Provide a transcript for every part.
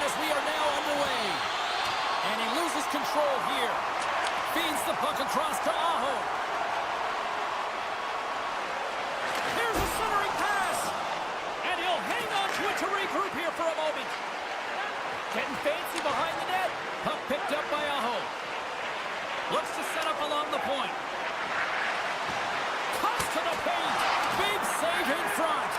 as we are now underway. And he loses control here. Feeds the puck across to Aho. Here's a centering pass. And he'll hang on to it to regroup here for a moment. Getting fancy behind the net. Puck picked up by Aho. Looks to set up along the point. Comes to the paint. Big save in front.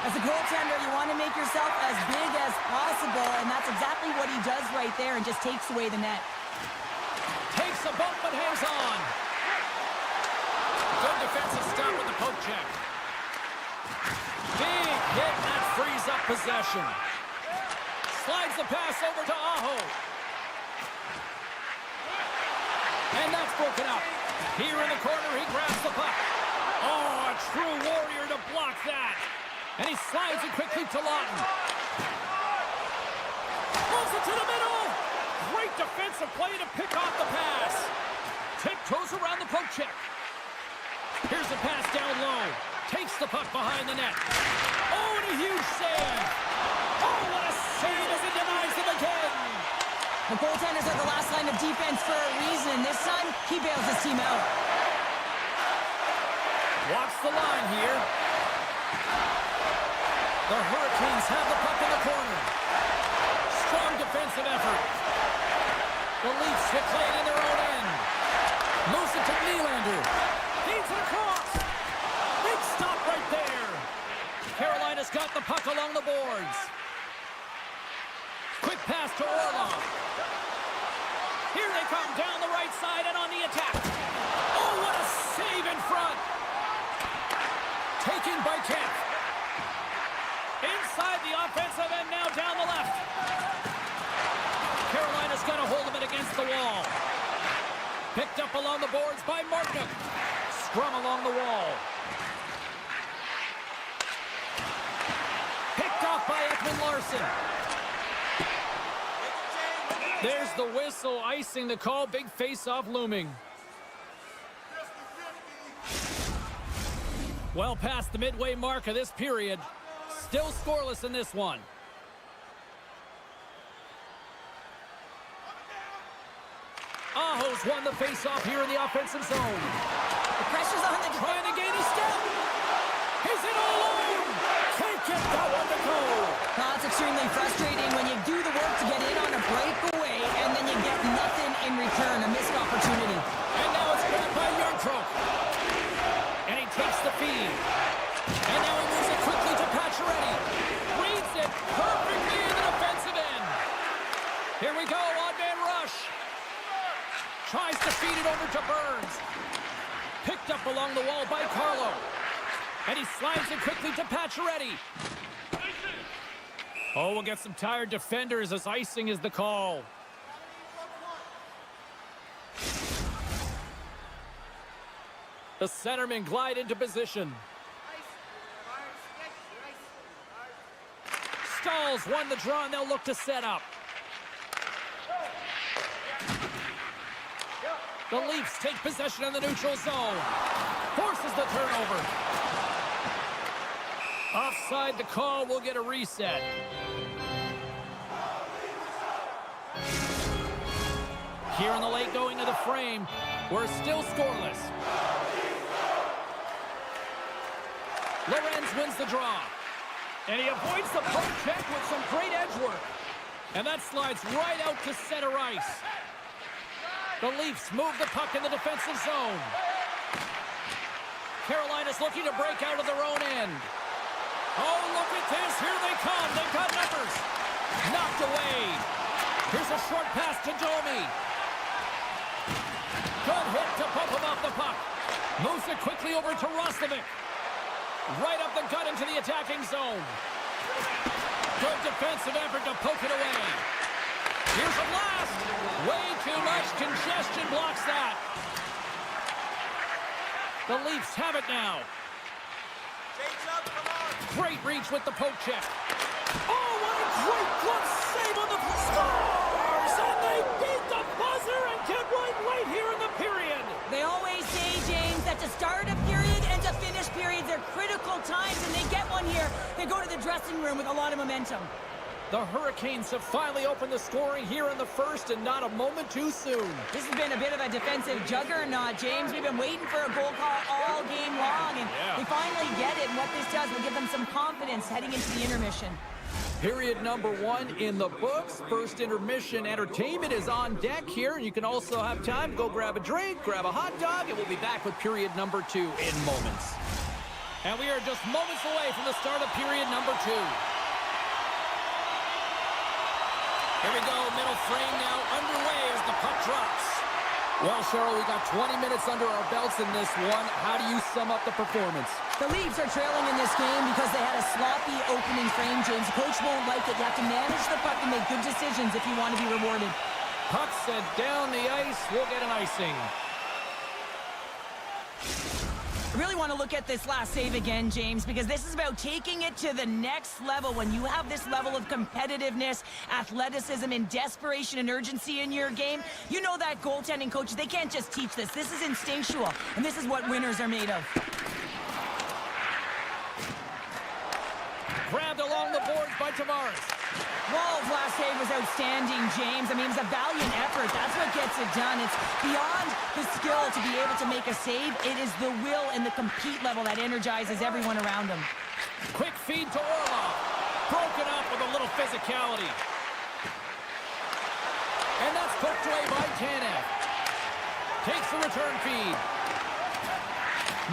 As a goaltender, you want to make yourself as big as possible, and that's exactly what he does right there and just takes away the net. Takes a bump but hangs on. Good defensive stop with the poke check. Big hit, and that frees up possession. Slides the pass over to Aho. And that's broken up. Here in the corner, he grabs the puck. Oh, a true warrior to block that. And he slides it quickly to Lawton. Moves it to the middle. Great defensive play to pick off the pass. Tiptoes around the poke check. Here's a pass down low. Takes the puck behind the net. Oh, and a huge save. Oh, what a save as he denies it again. The goaltenders are the last line of defense for a reason. This time, he bails his team out. Walks the line here. The Hurricanes have the puck in the corner. Strong defensive effort. The Leafs get played in their own end. Moves it to Nylander. Feeds it across. Big stop right there. Carolina's got the puck along the boards. Quick pass to Orlov. Here they come down the right side and on the attack. Oh, what a save in front. Taken by Kemp. Inside the offensive end, now down the left. Carolina's got a hold of it against the wall. Picked up along the boards by Martinook. Scrum along the wall. Picked off by Ekman-Larsson. There's the whistle, icing the call. Big face-off looming. Well past the midway mark of this period. Still scoreless in this one. Aho's won the face-off here in the offensive zone. The pressure's on the... Trying to gain a step. He's in all alone. Can't get that one to go. No, it's extremely frustrating when you do the work to get in on a breakaway and then you get nothing in return, a missed opportunity. And now it's grabbed by Yarncroke. And he takes the feed. And now he moves it quickly to Pacioretty. Reads it perfectly in the defensive end. Here we go, odd-man rush. Tries to feed it over to Burns. Picked up along the wall by Carlo. And he slides it quickly to Pacioretty. Oh, we'll get some tired defenders as icing is the call. The centermen glide into position. Stalls won the draw, and they'll look to set up. The Leafs take possession in the neutral zone. Forces the turnover. Offside the call, will get a reset. Here in the late going to the frame, we're still scoreless. Lorenz wins the draw. And he avoids the poke check with some great edge work. And that slides right out to center ice. The Leafs move the puck in the defensive zone. Carolina's looking to break out of their own end. Oh, look at this. Here they come. They've got numbers. Knocked away. Here's a short pass to Domi. Good hit to bump him off the puck. Moves it quickly over to Roslovic. Right up the gut into the attacking zone. Good defensive effort to poke it away. Here's a blast. Way too much congestion blocks that. The Leafs have it now. Great reach with the poke check. Oh, what a great glove save on the Stars! And they beat the buzzer and get right here in the period. They always say, James, that to start a period and to finish periods are critical times, and they get one here. They go to the dressing room with a lot of momentum. The Hurricanes have finally opened the scoring here in the first, and not a moment too soon. This has been a bit of a defensive juggernaut, James. We've been waiting for a goal call all game long, and they finally get it. And what this does will give them some confidence heading into the intermission. Period number 1 in the books. First intermission entertainment is on deck here. You can also have time to go grab a drink, grab a hot dog, and we'll be back with period number 2 in moments. And we are just moments away from the start of period number 2. Here we go, middle frame now underway as the puck drops. Well, Cheryl, we got 20 minutes under our belts in this one. How do you sum up the performance? The Leafs are trailing in this game because they had a sloppy opening frame, James. The coach won't like it. You have to manage the puck and make good decisions if you want to be rewarded. Puck sent down the ice. We'll get an icing. I really want to look at this last save again, James, because this is about taking it to the next level. When you have this level of competitiveness, athleticism, and desperation and urgency in your game, you know that goaltending coaches, they can't just teach this. This is instinctual, and this is what winners are made of. Grabbed along the boards by Tavares. Wall's last save was outstanding, James. I mean, it was a valiant effort. That's what gets it done. It's beyond the skill to be able to make a save. It is the will and the compete level that energizes everyone around him. Quick feed to Orlov. Broken up with a little physicality. And that's poked away by Tanev. Takes the return feed.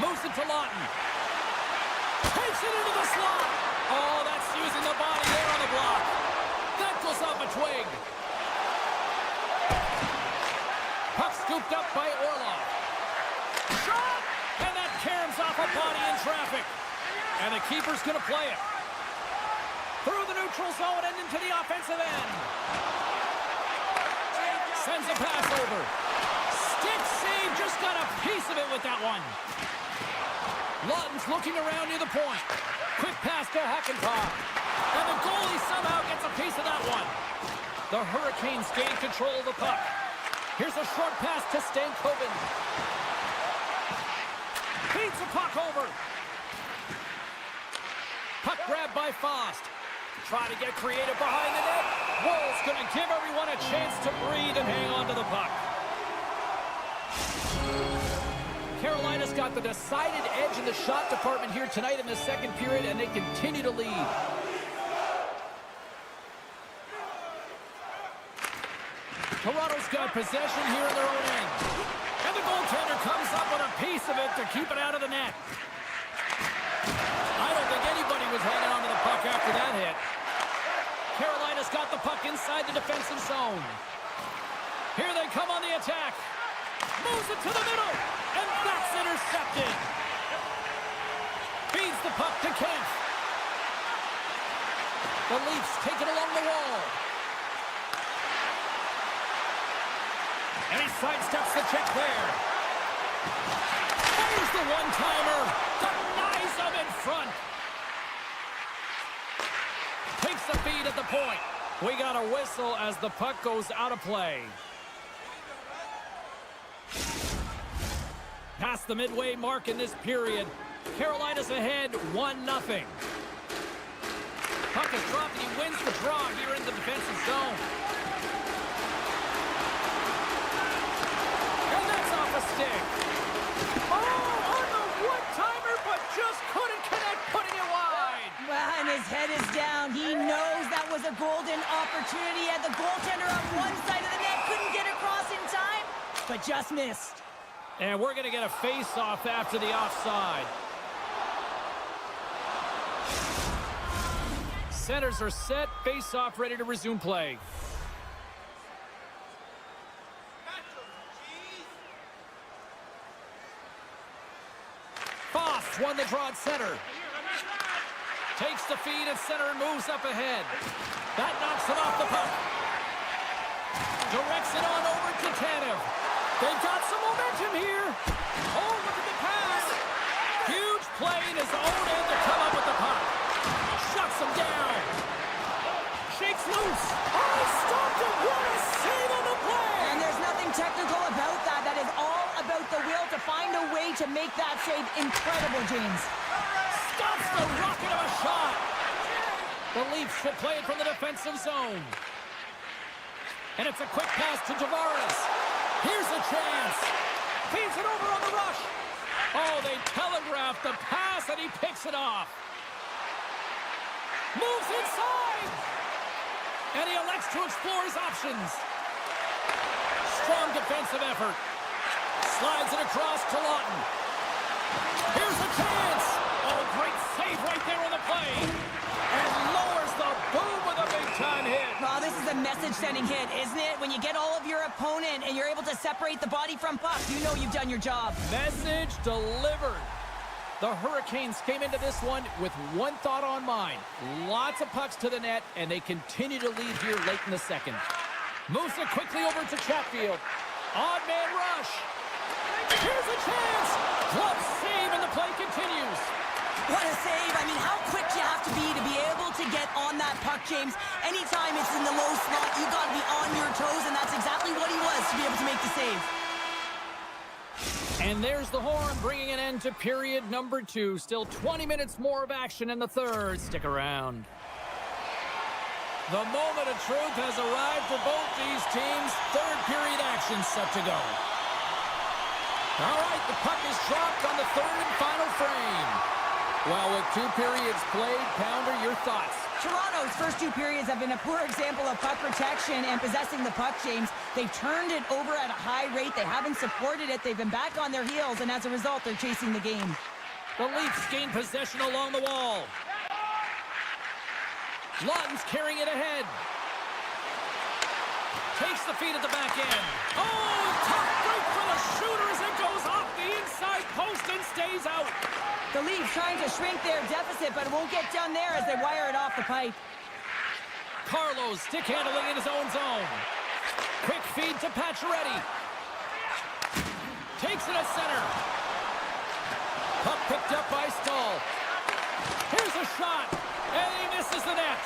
Moves it to Lawton. Takes it into the slot. Oh, that's using the body there on the block. That goes off a twig. Puck scooped up by Orlov. Shot! And that caroms off a body in traffic. And the keeper's going to play it. Through the neutral zone and into the offensive end. Sends a pass over. Stick save, just got a piece of it with that one. Lawton's looking around near the point. Quick pass to Hakanpää. And the goalie somehow gets a piece of that one. The Hurricanes gain control of the puck. Here's a short pass to Stankoven. Feeds the puck over. Puck grabbed by Fost. Try to get creative behind the net. Woll's going to give everyone a chance to breathe and hang on to the puck. Carolina's got the decided edge in the shot department here tonight in the second period, and they continue to lead. Toronto's got possession here in their own end. And the goaltender comes up with a piece of it to keep it out of the net. I don't think anybody was hanging on to the puck after that hit. Carolina's got the puck inside the defensive zone. Here they come on the attack. Moves it to the middle, and that's intercepted. Feeds the puck to Kemp. The Leafs take it along the wall. And he sidesteps the check there. Fires the one-timer. Denies him in front. Takes the feed at the point. We got a whistle as the puck goes out of play. Past the midway mark in this period. Carolina's ahead 1-0. Puck is dropped and he wins the draw here in the defensive zone. And that's off a stick. Oh, on the one-timer, but just couldn't connect, putting it wide. Well, and his head is down. He knows that was a golden opportunity. Had the goaltender on one side of the net, couldn't get across in time, but just missed. And we're going to get a face-off after the offside. Centers are set, face-off ready to resume play. Fost won the draw at center. Takes the feed at center and moves up ahead. That knocks it off the puck. Directs it on over to Tanev. They've got some momentum here. Oh, look at the pass. Huge play in his own end to come up with the puck. Shuts him down. Shakes loose. Oh, he stopped it. What a save on the play. And there's nothing technical about that. That is all about the will to find a way to make that save incredible, James. Stops the rocket of a shot. The Leafs should play it from the defensive zone. And it's a quick pass to Tavares. Here's a chance. Feeds it over on the rush. Oh, they telegraphed the pass, and he picks it off. Moves inside. And he elects to explore his options. Strong defensive effort. Slides it across to Lawton. Here's a chance. Oh, great save right there on the play. And lowers the boom with a big-time hit. Well, this is a message-sending hit, isn't it? When you get all of your opponent and you're able to separate the body from puck, you know you've done your job. Message delivered. The Hurricanes came into this one with one thought on mind. Lots of pucks to the net, and they continue to lead here late in the second. Moves it quickly over to Chatfield. Odd man rush. Here's a chance. Glove save, and the play continues. What a save. I mean, how quick you have to be able to get on that puck, James. Anytime it's in the low slot, you got to be on your toes, and that's exactly what he was to be able to make the save. And there's the horn, bringing an end to period number 2. Still 20 minutes more of action in the third. Stick around. The moment of truth has arrived for both these teams. Third period action set to go. All right, the puck is dropped on the third and final frame. Well, with 2 periods played, Pounder, your thoughts? Toronto's first 2 periods have been a poor example of puck protection and possessing the puck, James. They've turned it over at a high rate. They haven't supported it. They've been back on their heels, and as a result, they're chasing the game. The Leafs gain possession along the wall. Lawton's carrying it ahead. Takes the feed at the back end. Oh, tough break for the shooter as it goes off the inside post and stays out. The Leafs trying to shrink their deficit, but it won't get done there as they wire it off the pipe. Carlos stick handling in his own zone. Quick feed to Pacioretty. Takes it at center. Puck picked up by Stahl. Here's a shot, and he misses the net.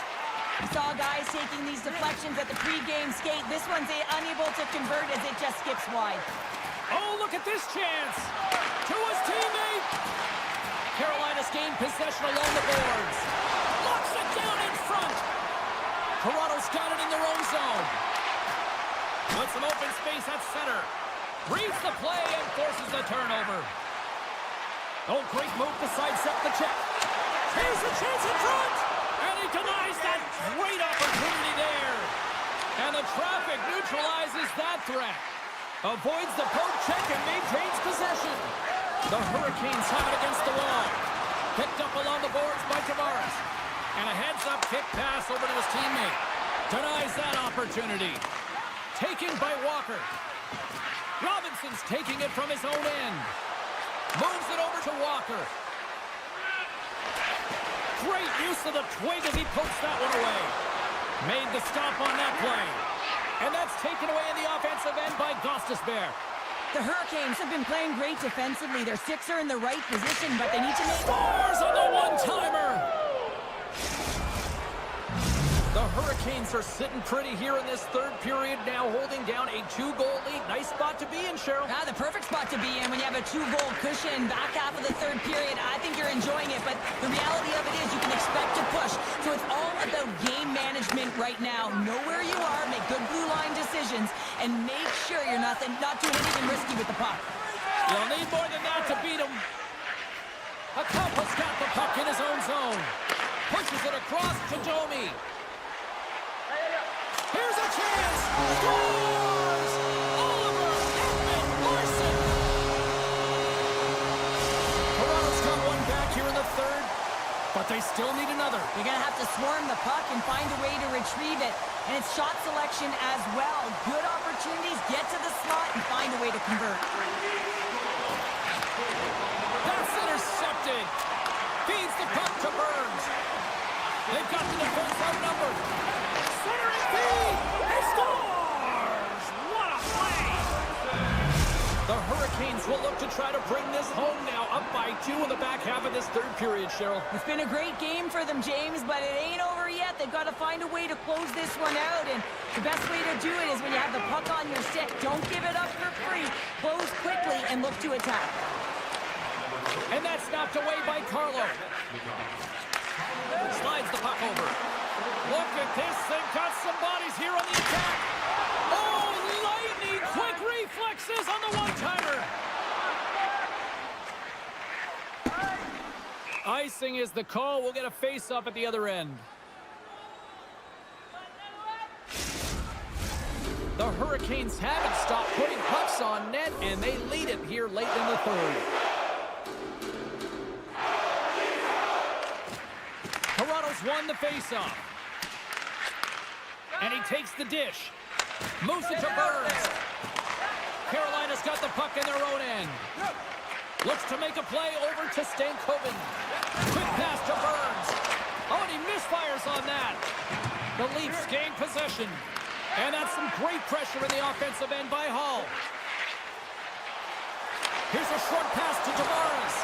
We saw guys taking these deflections at the pregame skate. This one's unable to convert as it just skips wide. Oh, look at this chance. To his teammate. Carolina's gained possession along the boards. Locks it down in front. Toronto's got it in their own zone. With some open space at center. Reads the play and forces the turnover. Oh, great move to sidestep the check. Here's a chance in front. And he denies that great opportunity there. And the traffic neutralizes that threat. Avoids the poke check and maintains possession. The Hurricanes have it against the wall. Picked up along the boards by Tavares. And a heads-up kick pass over to his teammate. Denies that opportunity. Taken by Walker. Robinson's taking it from his own end. Moves it over to Walker. Great use of the twig as he pokes that one away. Made the stop on that play. And that's taken away in the offensive end by Gostisbehere. The Hurricanes have been playing great defensively. Their sticks are in the right position, but they need to make... Scores on the one-timer! The Hurricanes are sitting pretty here in this third period, now holding down a 2-goal lead. Nice spot to be in, Cheryl. Ah, the perfect spot to be in when you have a 2-goal cushion back half of the third period. I think you're enjoying it, but the reality of it is you can expect to push. So it's all about game management right now. Know where you are, make good blue line decisions, and make sure you're not doing anything risky with the puck. You'll need more than that to beat him. Akapa's got the puck in his own zone. Pushes it across to Domi. Here's a chance! Scores! Oliver Ekman-Larsson! Toronto's got one back here in the third, but they still need another. You're going to have to swarm the puck and find a way to retrieve it. And it's shot selection as well. Good opportunities, get to the slot, and find a way to convert. That's intercepted. Feeds the puck to Burns. They've got the defense outnumbered. Centering feed. He scores! What a play! The Hurricanes will look to try to bring this home now, up by 2 in the back half of this third period, Cheryl. It's been a great game for them, James, but it ain't over yet. They've got to find a way to close this one out, and the best way to do it is when you have the puck on your stick. Don't give it up for free. Close quickly and look to attack. And that's knocked away by Carlo. Slides the puck over. Look at this. They've got some bodies here on the attack. Oh, lightning quick reflexes on the one-timer. Icing is the call. We'll get a face-off at the other end. The Hurricanes haven't stopped putting pucks on net, and they lead it here late in the third. Toronto's won the face-off. And he takes the dish. Moves it to Burns. Carolina's got the puck in their own end. Looks to make a play over to Stankoven. Quick pass to Burns. Oh, and he misfires on that. The Leafs gain possession. And that's some great pressure in the offensive end by Hall. Here's a short pass to Tavares.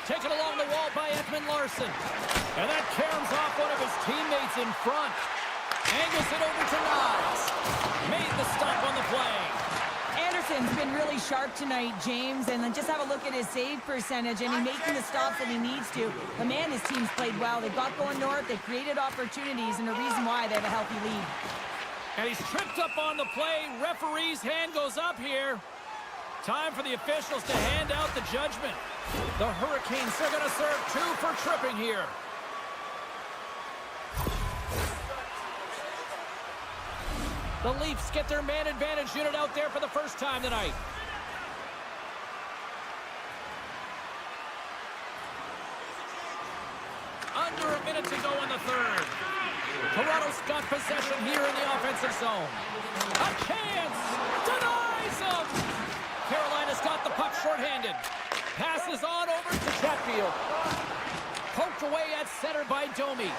Taken along the wall by Edmund Larson. And that caroms off one of his teammates in front. Angles it over to Niles. Made the stop on the play. Anderson's been really sharp tonight, James, and then just have a look at his save percentage, and he's making the stops that he needs to. The man, his team's played well. They've got going north. They've created opportunities, and the reason why they have a healthy lead. And he's tripped up on the play. Referee's hand goes up here. Time for the officials to hand out the judgment. The Hurricanes are going to serve 2 for tripping here. The Leafs get their man advantage unit out there for the first time tonight. Under a minute to go in the third. Toronto's got possession here in the offensive zone. A chance! Denies them! Carolina's got the puck shorthanded. Passes on over to Chatfield. Poked away at center by Domi.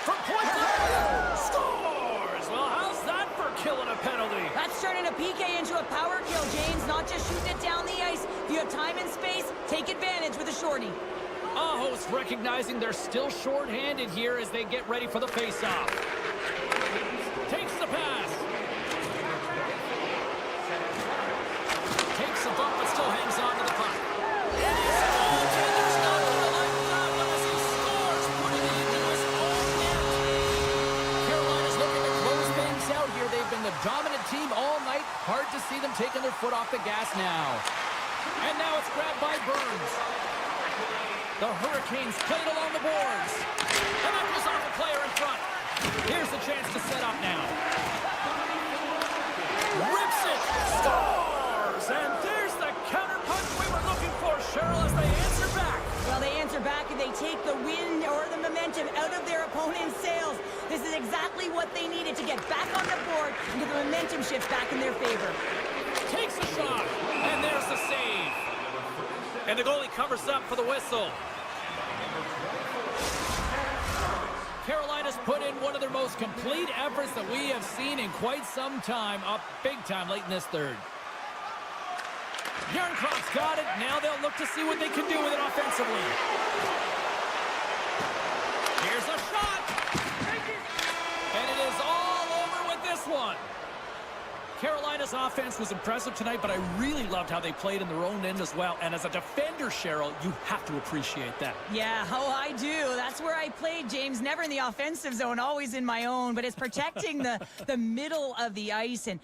From point blank, scores! Well, how's that for killing a penalty? That's turning a PK into a power kill, James, not just shooting it down the ice. If you have time and space, take advantage with a shorty. Aho's recognizing they're still short-handed here as they get ready for the face-off. Takes the pass. Takes a bump but still hangs on to the puck. And his goaltender's not going to let him out unless he scores, putting it into his own net. Carolina's looking to close things out here. They've been the dominant team all night. Hard to see them taking their foot off the gas now. And now it's grabbed by Burns. The Hurricanes played along the boards. And that was off a player in front. Here's a chance to set up now. Rips it. Scores! And there's the counterpunch we were looking for, Cheryl, as they answer back. Well, they answer back and they take the wind or the momentum out of their opponent's sails. This is exactly what they needed to get back on the board and get the momentum shift back in their favor. Takes a shot. And there's the save. And the goalie covers up for the whistle. Carolina's put in one of their most complete efforts that we have seen in quite some time, up big time late in this third. Yarncroft's got it. Now they'll look to see what they can do with it offensively. Here's a shot. And it is all over with this one. Carolina's offense was impressive tonight, but I really loved how they played in their own end as well. And as a defender, Cheryl, you have to appreciate that. Yeah, oh, I do. That's where I played, James. Never in the offensive zone, always in my own. But it's protecting the middle of the ice. And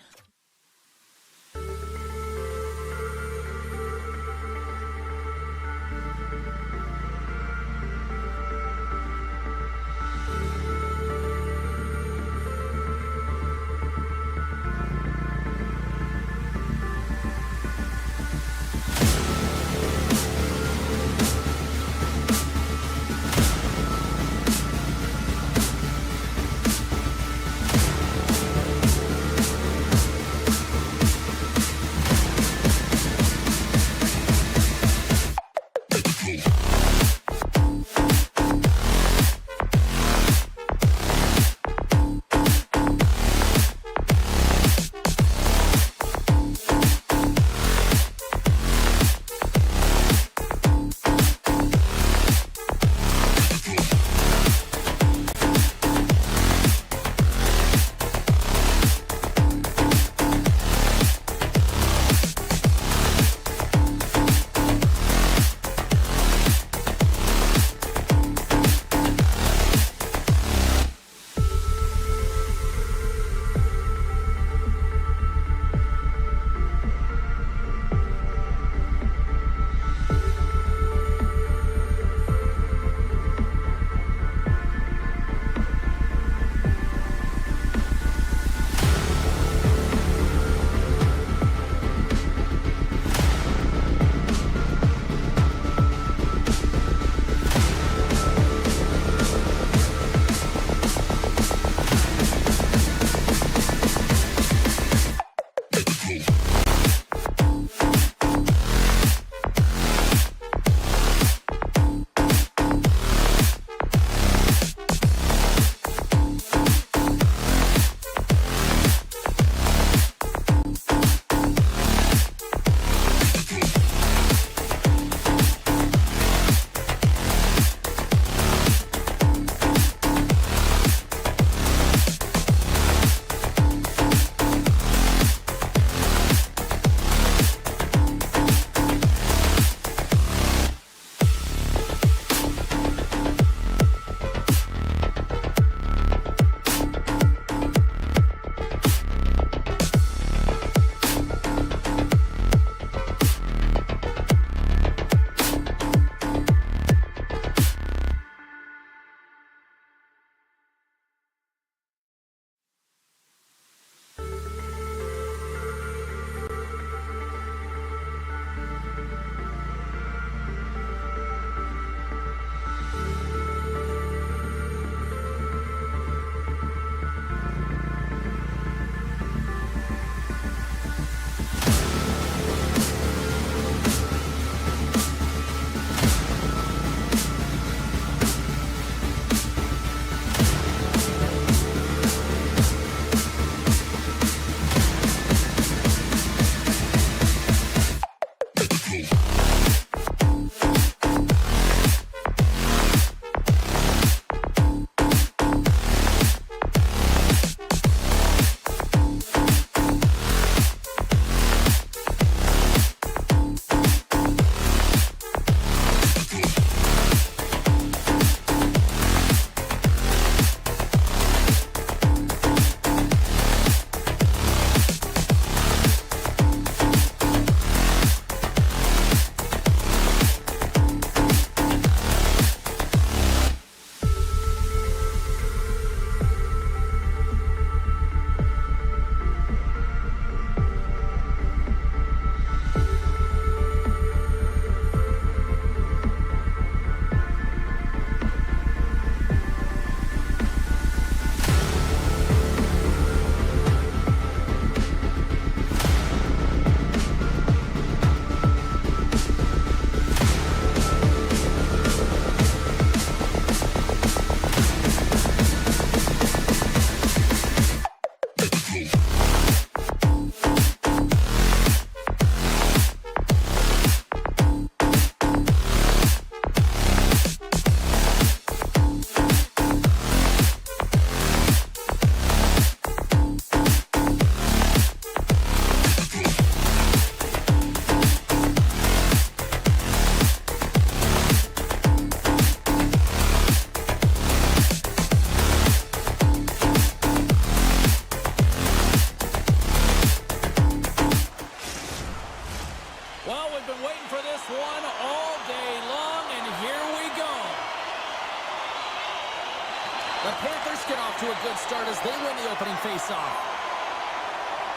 The Panthers get off to a good start as they win the opening faceoff.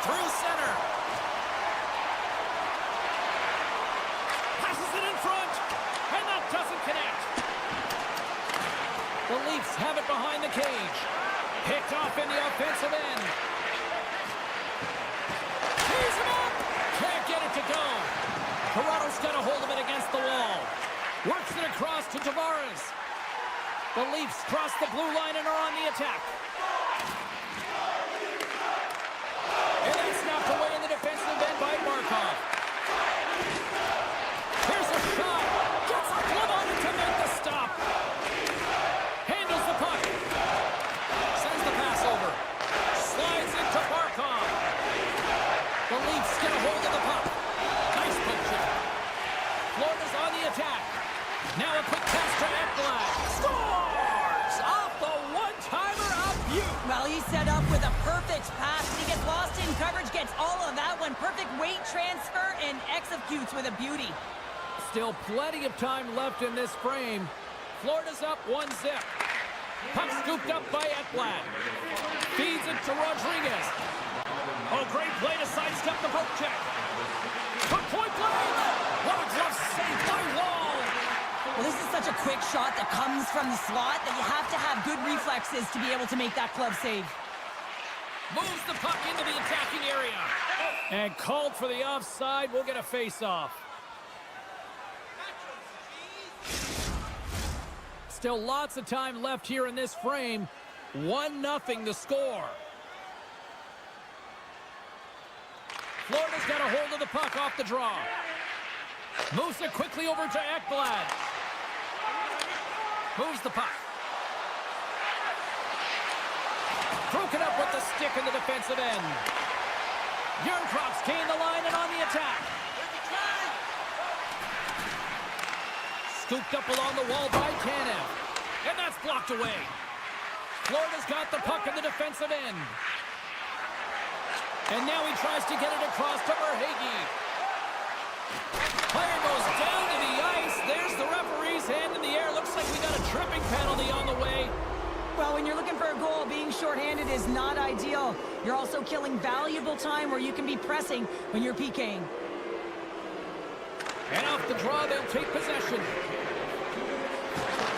Through center. Passes it in front. And that doesn't connect. The Leafs have it behind the cage. Picked off in the offensive end. Tees him up. Can't get it to go. Kratos got a hold of it against the wall. Works it across to Tavares. The Leafs cross the blue line and are on the attack. And that's knocked away in the defensive end by Markov. Here's a shot. Gets a glove on it to make the stop. Handles the puck. Sends the pass over. Slides into Markov. The Leafs get a hold of the puck. Nice poke check. Florida's on the attack. Now a quick pass to Ekblad. Scores! Off the one-timer of Butte. Well, he's set up with a perfect pass. He gets lost in coverage, gets all of that one. Perfect weight transfer and executes with a beauty. Still plenty of time left in this frame. Florida's up 1-0. Puck scooped up by Ekblad. Feeds it to Rodriguez. Oh, great play to sidestep the poke check. From point blank. What a glove save by Wall. Well, this is such a quick shot that comes from the slot that you have to have good reflexes to be able to make that glove save. Moves the puck into the attacking area. And called for the offside. We'll get a face-off. Still lots of time left here in this frame. 1-0 the score. Florida's got a hold of the puck off the draw. Moves it quickly over to Ekblad. Moves the puck. Broken up with the stick in the defensive end. Yerncroft's gained the line and on the attack. Scooped up along the wall by Tanev. And that's blocked away. Florida's got the puck in the defensive end. And now he tries to get it across to Verhaeghe. Player goes down to the ice. There's the referee's hand in the air. Looks like we got a tripping penalty on the way. Well, when you're looking for a goal, being shorthanded is not ideal. You're also killing valuable time where you can be pressing when you're PKing. And off the draw, they'll take possession.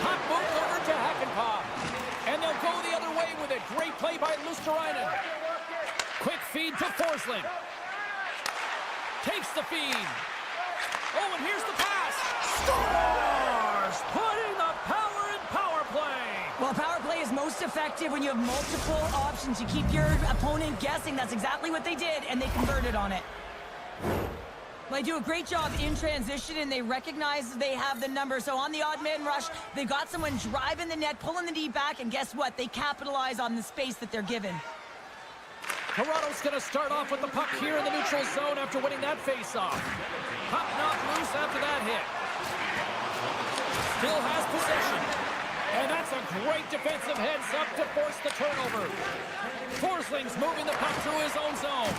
Puck moved over to Hakanpää. And they'll go the other way with it. Great play by Luosterainen. Quick feed to Forsling. Takes the feed. Oh, and here's the pass. Scores! Putting the power in power play. Well, power play is most effective when you have multiple options. You keep your opponent guessing. That's exactly what they did, and they converted on it. Well, they do a great job in transition, and they recognize they have the number. So on the odd man rush, they've got someone driving the net, pulling the knee back, and guess what? They capitalize on the space that they're given. Kratos going to start off with the puck here in the neutral zone after winning that face-off. Puck knocked loose after that hit. Still has possession. And that's a great defensive heads-up to force the turnover. Forsling's moving the puck through his own zone.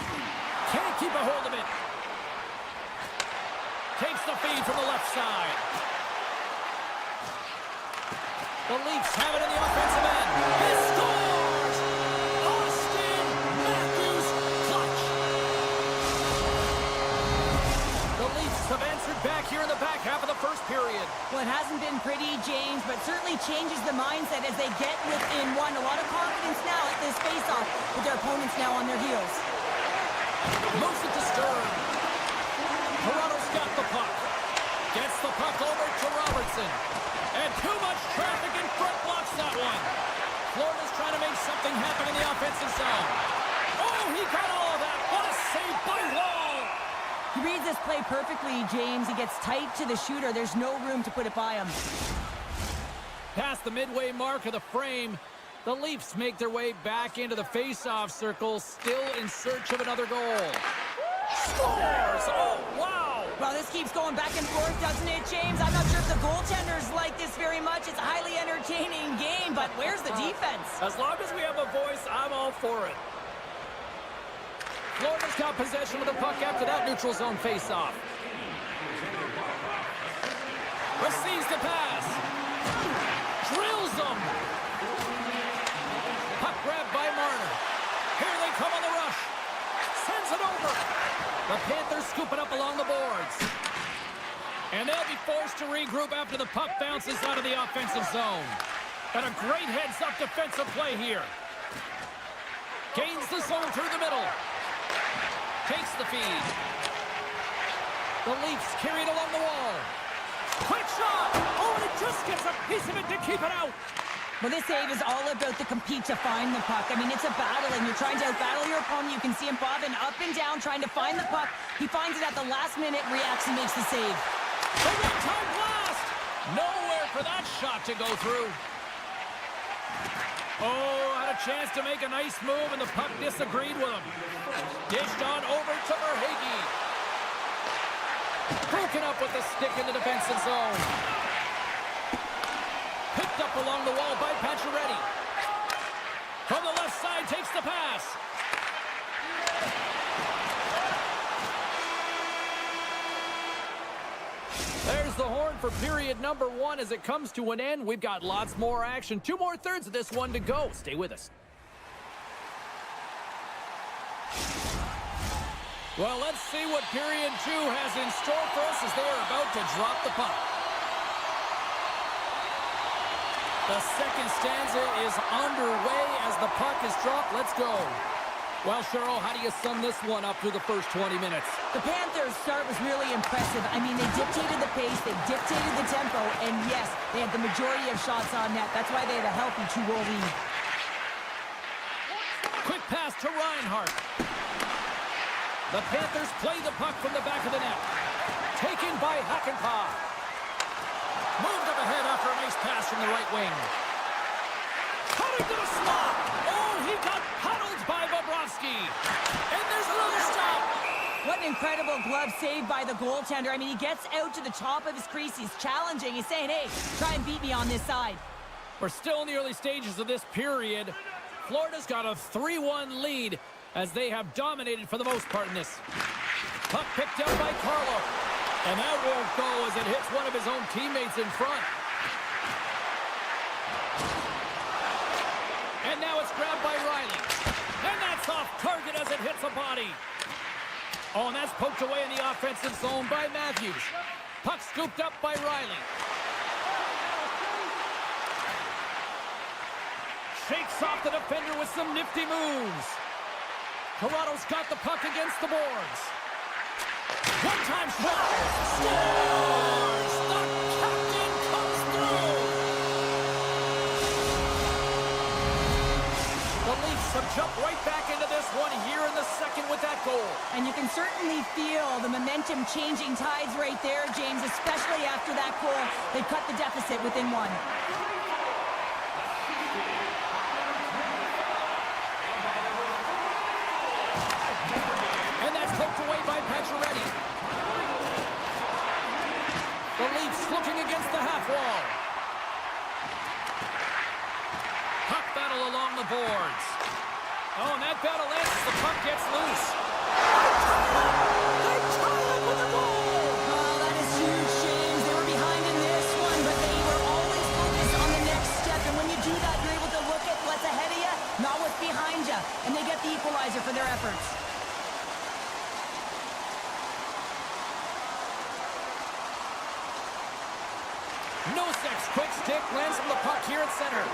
Can't keep a hold of it. Takes the feed from the left side. The Leafs have it in the offensive end. He scores! Austin Matthews clutch. The Leafs have answered back here in the back half of the first period. Well, it hasn't been pretty, James, but certainly changes the mindset as they get within one. A lot of confidence now at this face-off with their opponents now on their heels. Moves it to Stern. Toronto's got the puck. Gets the puck over to Robertson. And too much traffic in front blocks that one. Florida's trying to make something happen in the offensive zone. Oh, he got all of that. What a save by Wall. He reads this play perfectly, James. He gets tight to the shooter. There's no room to put it by him. Past the midway mark of the frame, the Leafs make their way back into the face-off circle, still in search of another goal. Scores! Oh, wow! Well, this keeps going back and forth, doesn't it, James? I'm not sure if the goaltenders like this very much. It's a highly entertaining game, but where's the defense? As long as we have a voice, I'm all for it. Florida's got possession of the puck after that neutral zone face-off. Receives the pass. Drills them. Puck grabbed by Marner. Here they come on the rush. Sends it over. The Panthers scoop it up along the boards. And they'll be forced to regroup after the puck bounces out of the offensive zone. And a great heads-up defensive play here. Gains the zone through the middle. Takes the feed. The Leafs carry it along the wall. Quick shot! Oh, and it just gets a piece of it to keep it out. Well, this save is all about the compete to find the puck. I mean, it's a battle, and you're trying to outbattle your opponent. You can see him bobbing up and down, trying to find the puck. He finds it at the last minute, reacts, and makes the save. The one-time blast! Nowhere for that shot to go through. Oh, had a chance to make a nice move, and the puck disagreed with him. Dished on over to Verhaeghe. Broken up with the stick in the defensive zone. Picked up along the wall by Pacioretty. From the left side, takes the pass. There's the horn for period number 1 as it comes to an end. We've got lots more action. 2 more thirds of this one to go. Stay with us. Well, let's see what period 2 has in store for us as they are about to drop the puck. The second stanza is underway as the puck is dropped. Let's go. Well, Cheryl, how do you sum this one up through the first 20 minutes? The Panthers' start was really impressive. I mean, they dictated the pace, they dictated the tempo, and yes, they had the majority of shots on net. That's why they had a healthy 2-goal lead. Quick pass to Reinhart. The Panthers play the puck from the back of the net. Taken by Hakanpää. Moved up ahead after a nice pass from the right wing. Cutting to the slot. Oh, he got puddled by Bobrovsky. And there's another stop. What an incredible glove save by the goaltender. I mean, he gets out to the top of his crease. He's challenging. He's saying, hey, try and beat me on this side. We're still in the early stages of this period. Florida's got a 3-1 lead as they have dominated for the most part in this. Puck picked up by Carlo. And that won't go as it hits one of his own teammates in front. And now it's grabbed by Riley. And that's off target as it hits a body. Oh, and that's poked away in the offensive zone by Matthews. Puck scooped up by Riley. Shakes off the defender with some nifty moves. Toronto's got the puck against the boards. One-time shot. Scores! The captain comes through. The Leafs have jump right back into this one here in the second with that goal. And you can certainly feel the momentum changing tides right there, James, especially after that goal. They cut the deficit within one. And that's poked away by Pacioretty. The Leafs looking against the half wall. Puck battle along the boards. Oh, and that battle ends as the puck gets loose. They tie up with the goal! Oh, that is huge, James. They were behind in this one, but they were always focused on the next step. And when you do that, you're able to look at what's ahead of you, not what's behind you. And they get the equalizer for their efforts. Nosek's quick stick lands on the puck here at center.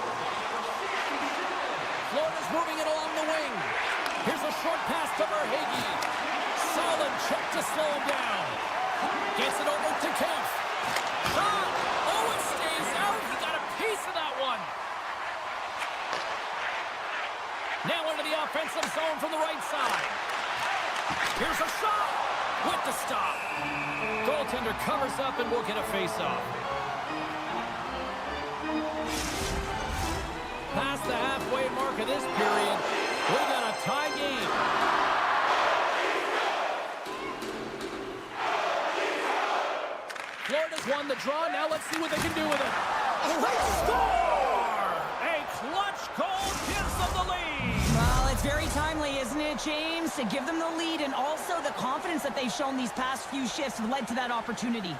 Florida's moving it along the wing. Here's a short pass to Verhaeghe. Solid check to slow him down. Gets it over to Kempf. Shot! Oh, it stays out. He got a piece of that one. Now into the offensive zone from the right side. Here's a shot with the stop. Goaltender covers up and will get a face-off. Past the halfway mark of this period, we got a tie game. Florida's won the draw. Now let's see what they can do with it. They score! A clutch goal gives them the lead. Well, it's very timely, isn't it, James? To give them the lead, and also the confidence that they've shown these past few shifts have led to that opportunity.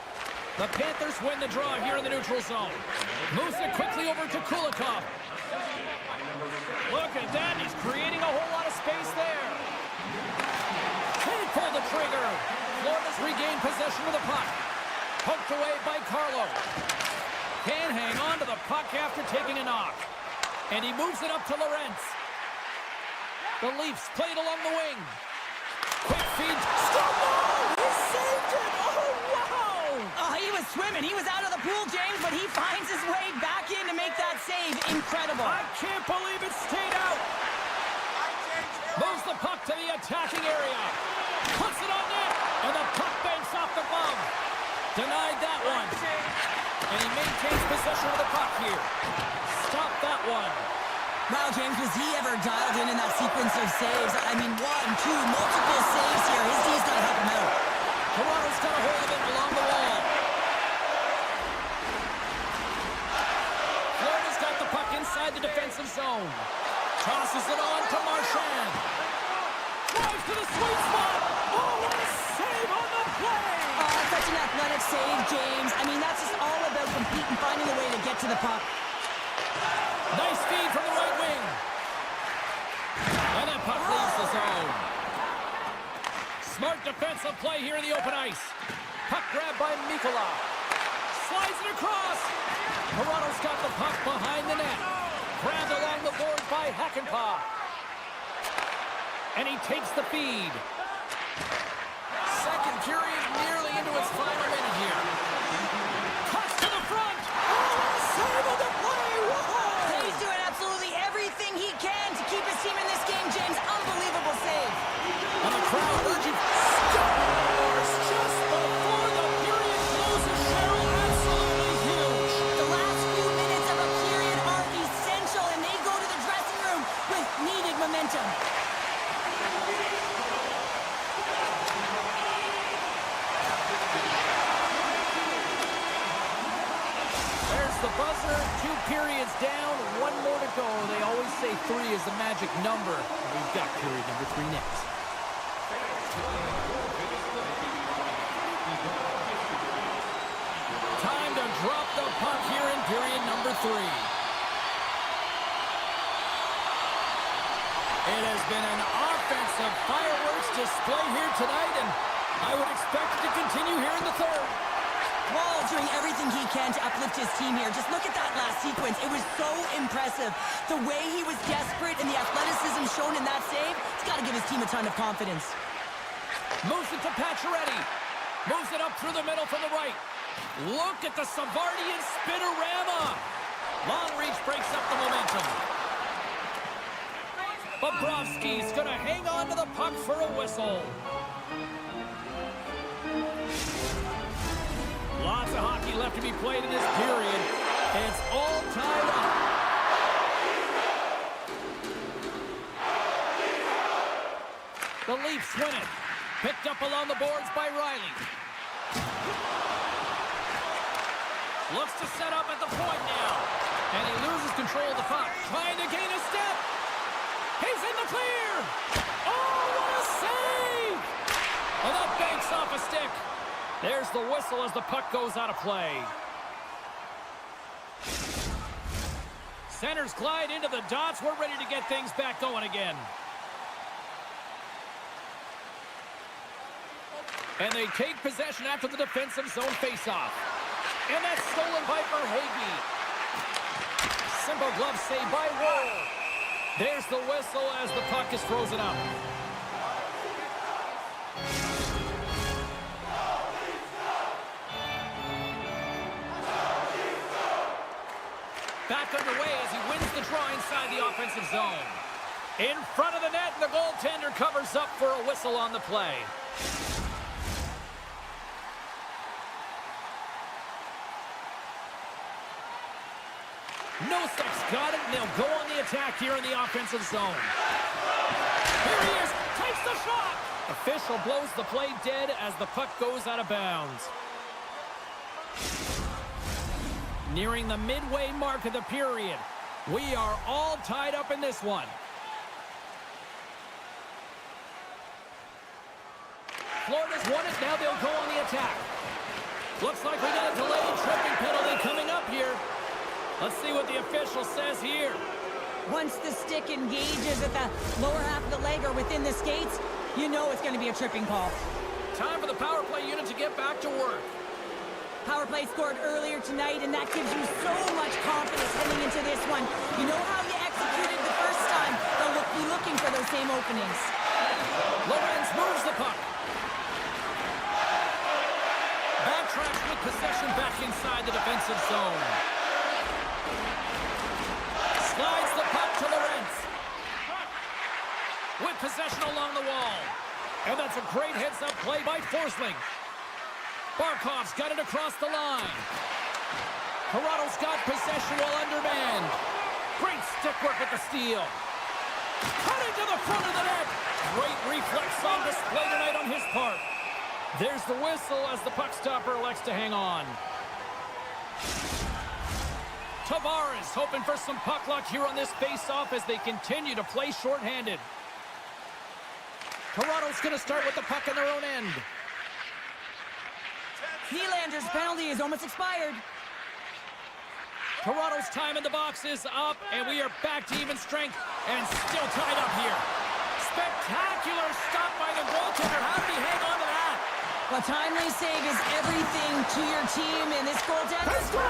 The Panthers win the draw here in the neutral zone. Moves it quickly over to Kulikov. Look at that. He's creating a whole lot of space there. Can't pull the trigger. Florida's regained possession of the puck. Poked away by Carlo. Can't hang on to the puck after taking a knock. And he moves it up to Lorentz. The Leafs played along the wing. Quick feed. Stumble! He saved it! Oh, wow! Oh, he was swimming. He was out of the pool, James, but he finds his way back in to make that save. Incredible. I can't believe it stayed out. Moves the puck to the attacking area. Puts it on net. And the puck banks off the glove. Denied that one. And he maintains possession of the puck here. Stop that one. Wow, James, was he ever dialed in that sequence of saves? I mean, 1, 2, multiple saves here. His D's got to help him out. Toronto's got a hold of it along the wall. Florida's got the puck inside the defensive zone. Tosses it on to Marchand. Drives to the sweet spot. Oh, what a save on the play. Oh, such an athletic save, James. I mean, that's just all about competing, finding a way to get to the puck. Nice feed from the right wing. And that puck leaves the zone. Smart defensive play here in the open ice. Puck grab by Mikkola. Slides it across. Toronto's got the puck behind the net. Grabbed along the boards by Hakanpää. And he takes the feed. Second period nearly into its final minute here. Cuts to the front. Oh, save of the play. Whoa! He's doing absolutely everything he can to keep his team in this game, James. Unbelievable save. And the crowd urging. Scores just before the period closes, Cheryl. Absolutely huge. The last few minutes of a period are essential, and they go to the dressing room with needed momentum. There's the buzzer. 2 periods down. 1 more to go. They always say 3 is the magic number. We've got period number 3 next. Time to drop the puck here in period number 3. It has been an offensive fireworks display here tonight, and I would expect it to continue here in the third. Wall doing everything he can to uplift his team here. Just look at that last sequence. It was so impressive. The way he was desperate and the athleticism shown in that save, it's got to give his team a ton of confidence. Moves it to Pacioretty. Moves it up through the middle from the right. Look at the Savardian spinorama. Long reach breaks up the momentum. Bobrovsky's going to hang on to the puck for a whistle. Lots of hockey left to be played in this period. It's all tied up. The Leafs win it. Picked up along the boards by Riley. Looks to set up at the point now. And he loses control of the puck. Trying to gain a step. He's in the clear. Oh, what a save! Oh, that banks off a stick. There's the whistle as the puck goes out of play. Centers glide into the dots. We're ready to get things back going again. And they take possession after the defensive zone faceoff. And that's stolen by Verhaeghe. Simple glove save by Woll. There's the whistle as the puck is frozen up. Back underway as he wins the draw inside the offensive zone. In front of the net, the goaltender covers up for a whistle on the play. Nosek's got it, and they'll go on the attack here in the offensive zone. Here he is, takes the shot! Official blows the play dead as the puck goes out of bounds. Nearing the midway mark of the period. We are all tied up in this one. Florida's won it, now they'll go on the attack. Looks like we got a delayed tripping penalty coming up here. Let's see what the official says here. Once the stick engages at the lower half of the leg or within the skates, you know it's going to be a tripping call. Time for the power play unit to get back to work. Power play scored earlier tonight, and that gives you so much confidence heading into this one. You know how you executed the first time. They'll be looking for those same openings. Lorenz moves the puck. Backtracks with possession back inside the defensive zone. Slides the puck to Lorenz. With possession along the wall. And that's a great heads-up play by Forsling. Barkov's got it across the line. Kratos got possession while undermanned. Great stick work with the steal. Cutting to the front of the net. Great reflex on display tonight on his part. There's the whistle as the puck stopper elects to hang on. Tavares hoping for some puck luck here on this face-off as they continue to play shorthanded. Toronto's going to start with the puck in their own end. Nylander's penalty is almost expired. Toronto's time in the box is up, and we are back to even strength and still tied up here. Spectacular stop by the goaltender. How did he hang on to that? A timely save is everything to your team in this goaltender. They score!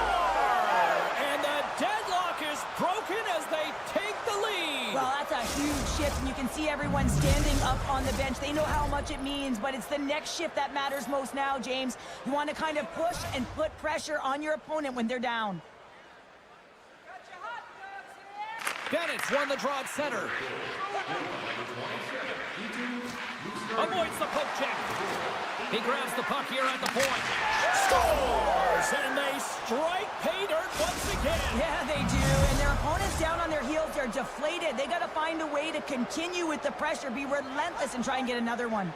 And the deadlock is broken as they take the lead. Well, that's a huge shift, and you can see everyone standing up on the bench. They know how much it means, but it's the next shift that matters most now, James. You want to kind of push and put pressure on your opponent when they're down. Bennett's won the draw at center. Avoids the poke check. He grabs the puck here at the point. Scores! And they strike pay dirt once again. Yeah, they do. And their opponents down on their heels are deflated. They got to find a way to continue with the pressure, be relentless, and try and get another one.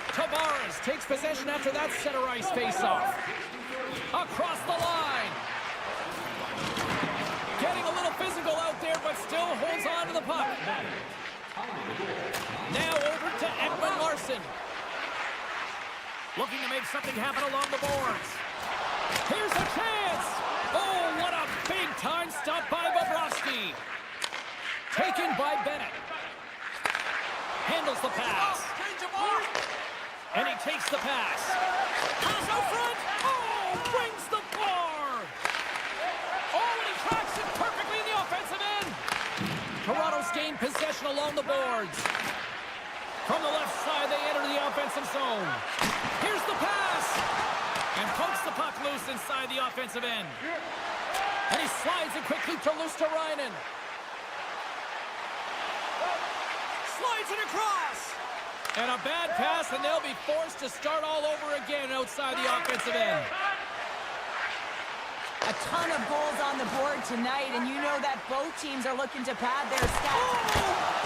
Tavares takes possession after that center ice faceoff. Across the line. Getting a little physical out there, but still holds on to the puck. Now over to Ekman Larsson. Looking to make something happen along the boards. Here's a chance. Oh, what a big-time stop by Bobrovsky. Taken by Bennett. Handles the pass. And he takes the pass. Pass out front. Oh, brings the bar. Oh, and he tracks it perfectly in the offensive end. Toronto's gained possession along the boards. From the left side, they enter the offensive zone. Here's the pass. And pokes the puck loose inside the offensive end. And he slides it quickly to Luosterainen. Slides it across. And a bad pass, and they'll be forced to start all over again outside the offensive end. A ton of goals on the board tonight, and you know that both teams are looking to pad their stats.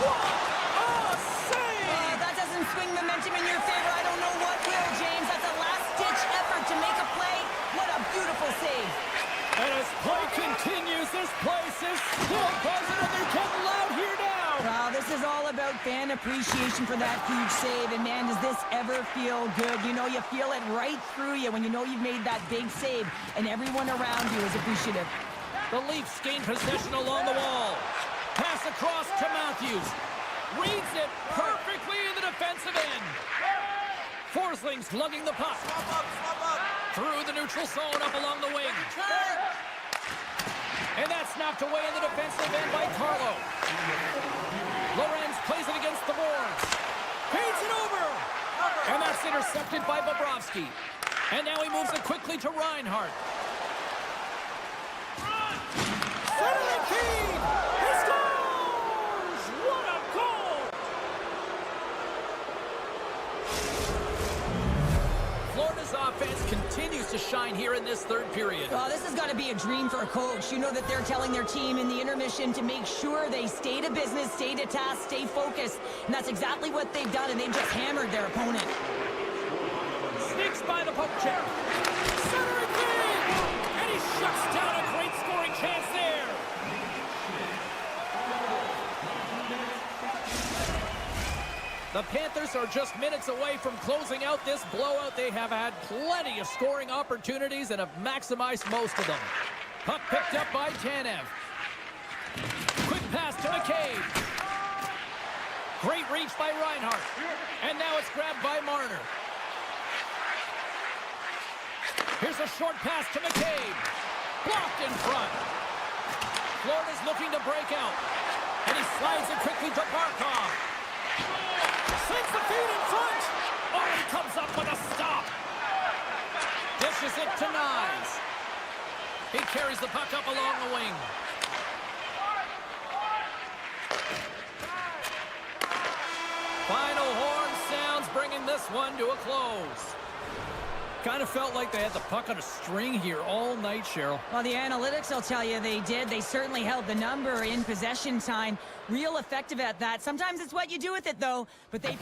Oh, save! That doesn't swing momentum in your favor. I don't know what will, James. That's a last-ditch effort to make a play. What a beautiful save. And as play continues, this place is still buzzing, and they're getting loud here now. Well, this is all about fan appreciation for that huge save, and man, does this ever feel good. You know, you feel it right through you when you know you've made that big save, and everyone around you is appreciative. The Leafs gain possession along the wall. Pass across to Matthews. Reads it perfectly in the defensive end. Forsling's lugging the puck. Through the neutral zone, up along the wing. And that's knocked away in the defensive end by Carlo. Lorenz plays it against the boards. Feeds it over. And that's intercepted by Bobrovsky. And now he moves it quickly to Reinhart. Center key! He scores! What a goal! Florida's offense continues to shine here in this third period. Oh, this has got to be a dream for a coach. You know that they're telling their team in the intermission to make sure they stay to business, stay to task, stay focused. And that's exactly what they've done, and they've just hammered their opponent. Sneaks by the poke check. Center key! And he shuts down a great scoring chance there. The Panthers are just minutes away from closing out this blowout. They have had plenty of scoring opportunities and have maximized most of them. Puck picked up by Tanev. Quick pass to McCabe. Great reach by Reinhart. And now it's grabbed by Marner. Here's a short pass to McCabe. Blocked in front. Florida's looking to break out. And he slides it quickly to Barkov. Sends the feed in front. Oh, he comes up with a stop. Dishes it to Nyes. He carries the puck up along the wing. Final horn sounds, bringing this one to a close. Kind of felt like they had the puck on a string here all night, Cheryl. Well, the analytics will tell you they did. They certainly held the number in possession time. Real effective at that. Sometimes it's what you do with it, though. But they...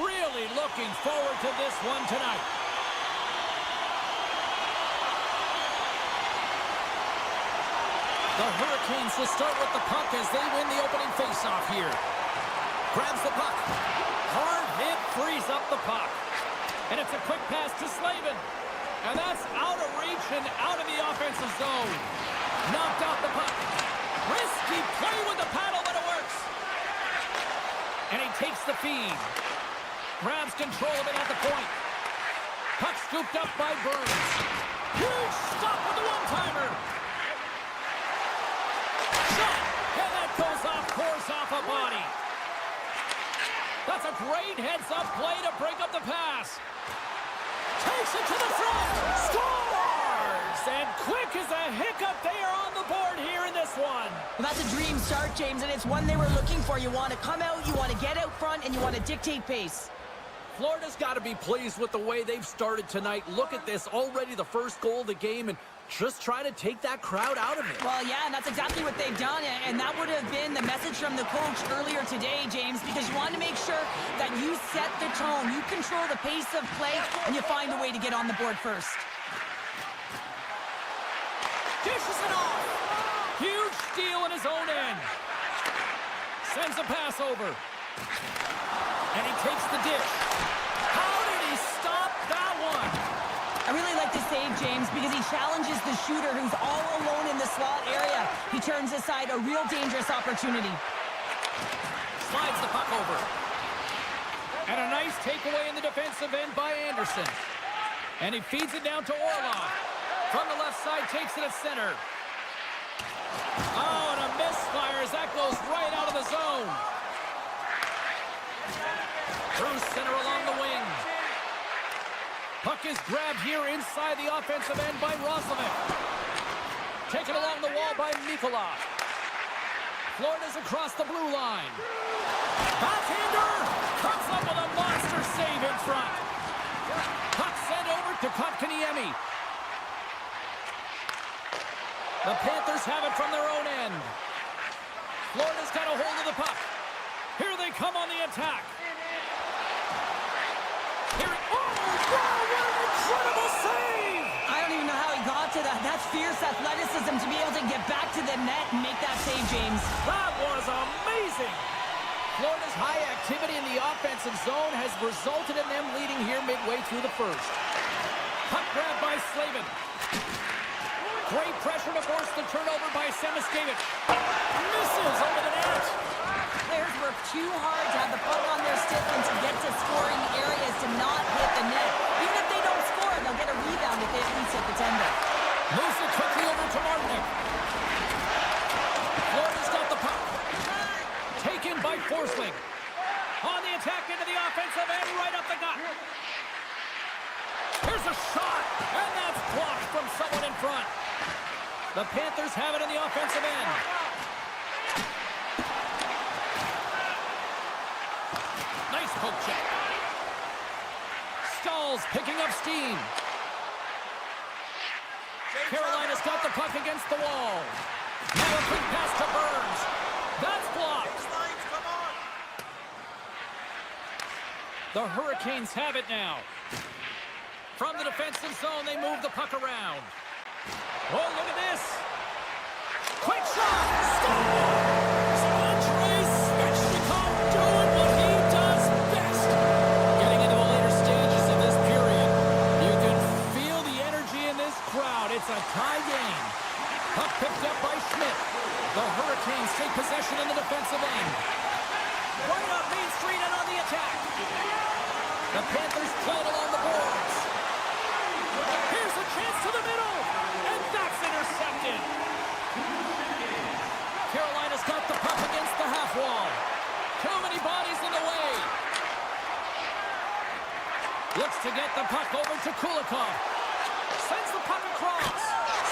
really looking forward to this one tonight. The Hurricanes will start with the puck as they win the opening faceoff here. Grabs the puck. Hard hit, frees up the puck. And it's a quick pass to Slavin. And that's out of reach and out of the offensive zone. Knocked off the puck. Risky play with the paddle, but it works. And he takes the feed. Grabs control of it at the point. Puck scooped up by Burns. Huge stop with the one-timer. Shot. And that goes off course off a body. That's a great heads-up play to break up the pass. Takes it to the front. Scores! And quick as a hiccup, they are on the board here in this one. Well, that's a dream start, James, and it's one they were looking for. You want to come out, you want to get out front, and you want to dictate pace. Florida's got to be pleased with the way they've started tonight. Look at this, already the first goal of the game, and just try to take that crowd out of it. Well, yeah, and that's exactly what they've done, and that would have been the message from the coach earlier today, James, because you want to make sure that you set the tone, you control the pace of play, and you find a way to get on the board first. Dishes it off. Huge steal in his own end. Sends a pass over. And he takes the dish. How did he stop that one? I really like the save, James, because he challenges the shooter who's all alone in the slot area. He turns aside a real dangerous opportunity. Slides the puck over. And a nice takeaway in the defensive end by Anderson. And he feeds it down to Orlov. From the left side, takes it at center. Oh, and a misfire as that goes right out of the zone. Through center along the wing. Puck is grabbed here inside the offensive end by Roslovic. Taken along the wall by Nikolai. Florida's across the blue line. Backhander comes up with a monster save in front. Puck sent over to Kotkaniemi. The Panthers have it from their own end. Florida's got a hold of the puck. Here they come on the attack. Wow, what an incredible save! I don't even know how he got to that. That's fierce athleticism to be able to get back to the net and make that save, James. That was amazing! Florida's high activity in the offensive zone has resulted in them leading here midway through the first. Puck grab by Slavin. Great pressure to force the turnover by Semiskevich. Misses over the net. Players work too hard to have the puck on their stick and to get to scoring areas to not hit the net. Even if they don't score, they'll get a rebound if they at least hit the tender. Moves it quickly over to Martinick. Florida's got the puck. Taken by Forsling. On the attack into the offensive end, right up the gut. Here's a shot, and that's blocked from someone in front. The Panthers have it in the offensive end. Nice poke check. Stall's picking up steam. Carolina's got the puck against the wall. Now a quick pass to Burns. That's blocked. The Hurricanes have it now. From the defensive zone, they move the puck around. Oh, look at this. Quick shot. Scores! Andrei Svechnikov doing what he does best. Getting into the later stages of this period. You can feel the energy in this crowd. It's a tie game. Puck picked up by Schmidt. The Hurricanes take possession in the defensive end. Right up Main Street and on the attack. The Panthers play it along the boards. Here's a chance to the middle, and that's intercepted. Carolina's got the puck against the half wall. Too many bodies in the way. Looks to get the puck over to Kulikov. Sends the puck across.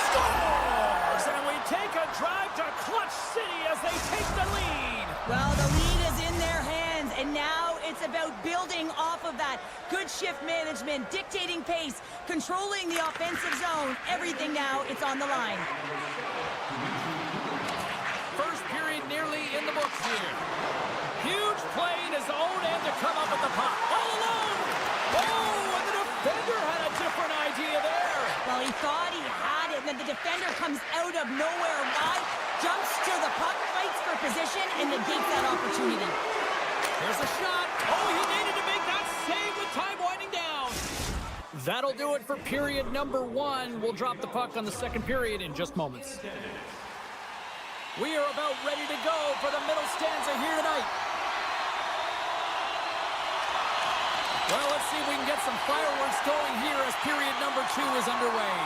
Scores! And we take a drive to Clutch City as they take the lead. Well, the lead is in their hands, and now it's about building off of that. Good shift management, dictating pace, controlling the offensive zone. Everything now, it's on the line. First period nearly in the books here. Huge play in his own end to to come up with the puck. All alone! Oh, and the defender had a different idea there. Well, he thought he had it, and then the defender comes out of nowhere wide, jumps to the puck, fights for position, and negates that opportunity. Here's a shot. Oh, he needed to make that save with time winding down. That'll do it for period number 1. We'll drop the puck on the second period in just moments. We are about ready to go for the middle stanza here tonight. Well, let's see if we can get some fireworks going here as period number 2 is underway.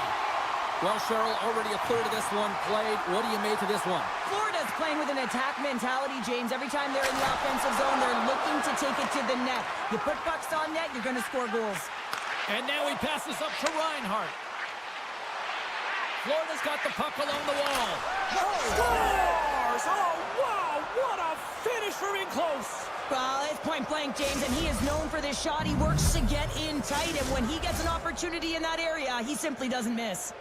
Well, Cheryl, already a third of this one played. What do you make of this one? Florida's playing with an attack mentality, James. Every time they're in the offensive zone, they're looking to take it to the net. You put pucks on net, you're going to score goals. And now he passes up to Reinhart. Florida's got the puck along the wall. Scores! Oh, wow! What a finish from in close! Well, it's point blank, James, and he is known for this shot. He works to get in tight, and when he gets an opportunity in that area, he simply doesn't miss.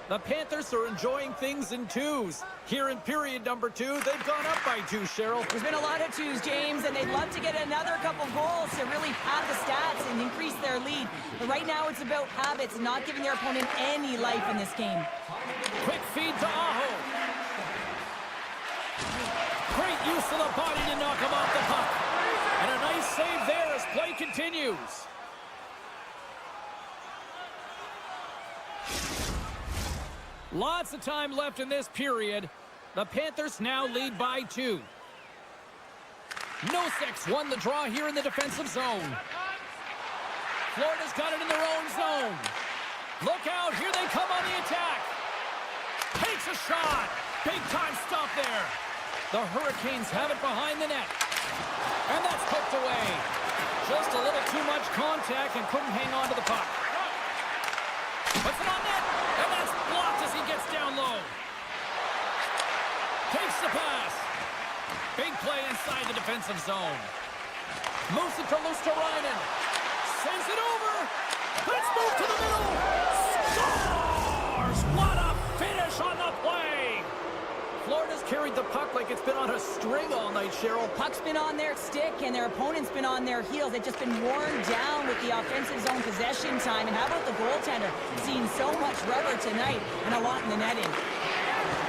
The Panthers are enjoying things in twos. Here in period number 2, they've gone up by 2, Cheryl. There's been a lot of twos, James, and they'd love to get another couple goals to really pad the stats and increase their lead. But right now, it's about habits, not giving their opponent any life in this game. Quick feed to Aho. Great use of the body to knock him off the puck. And a nice save there as play continues. Lots of time left in this period. The Panthers now lead by 2. Nosek won the draw here in the defensive zone. Florida's got it in their own zone. Look out, here they come on the attack. Takes a shot. Big time stop there. The Hurricanes have it behind the net. And that's poked away. Just a little too much contact and couldn't hang on to the puck. Puts it on net. And that's blocked as he gets down low. Takes the pass. Big play inside the defensive zone. Moves it to Luosterainen. Sends it over. Let's move to the middle. Scores! What a finish on the play. Florida's carried the puck like it's been on a string all night, Cheryl. Puck's been on their stick, and their opponent's been on their heels. They've just been worn down with the offensive zone possession time. And how about the goaltender? Seen so much rubber tonight and a lot in the netting.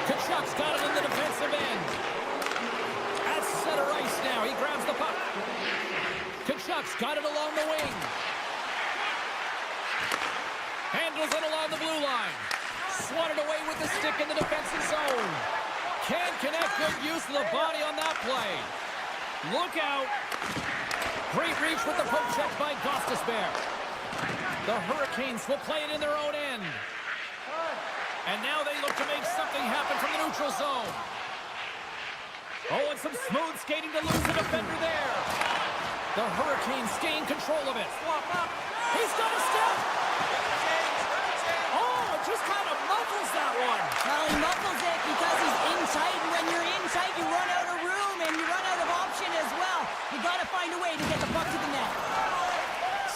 Kachuk's got it in the defensive end. At center ice now. He grabs the puck. Kachuk's got it along the wing. Handles it along the blue line. Swatted away with the stick in the defensive zone. Can't connect. Good use of the body on that play. Look out. Great reach with the poke check by Gostisbehere. The Hurricanes will play it in their own end. And now they look to make something happen from the neutral zone. Oh, and some smooth skating to lose the defender there. The Hurricanes gain control of it. He's got a step. Oh, just kind of muffles that one. Well, he muffles it because he's in tight, and when you're in tight, you run out of room, and you run out of option as well. You got to find a way to get the puck to the net.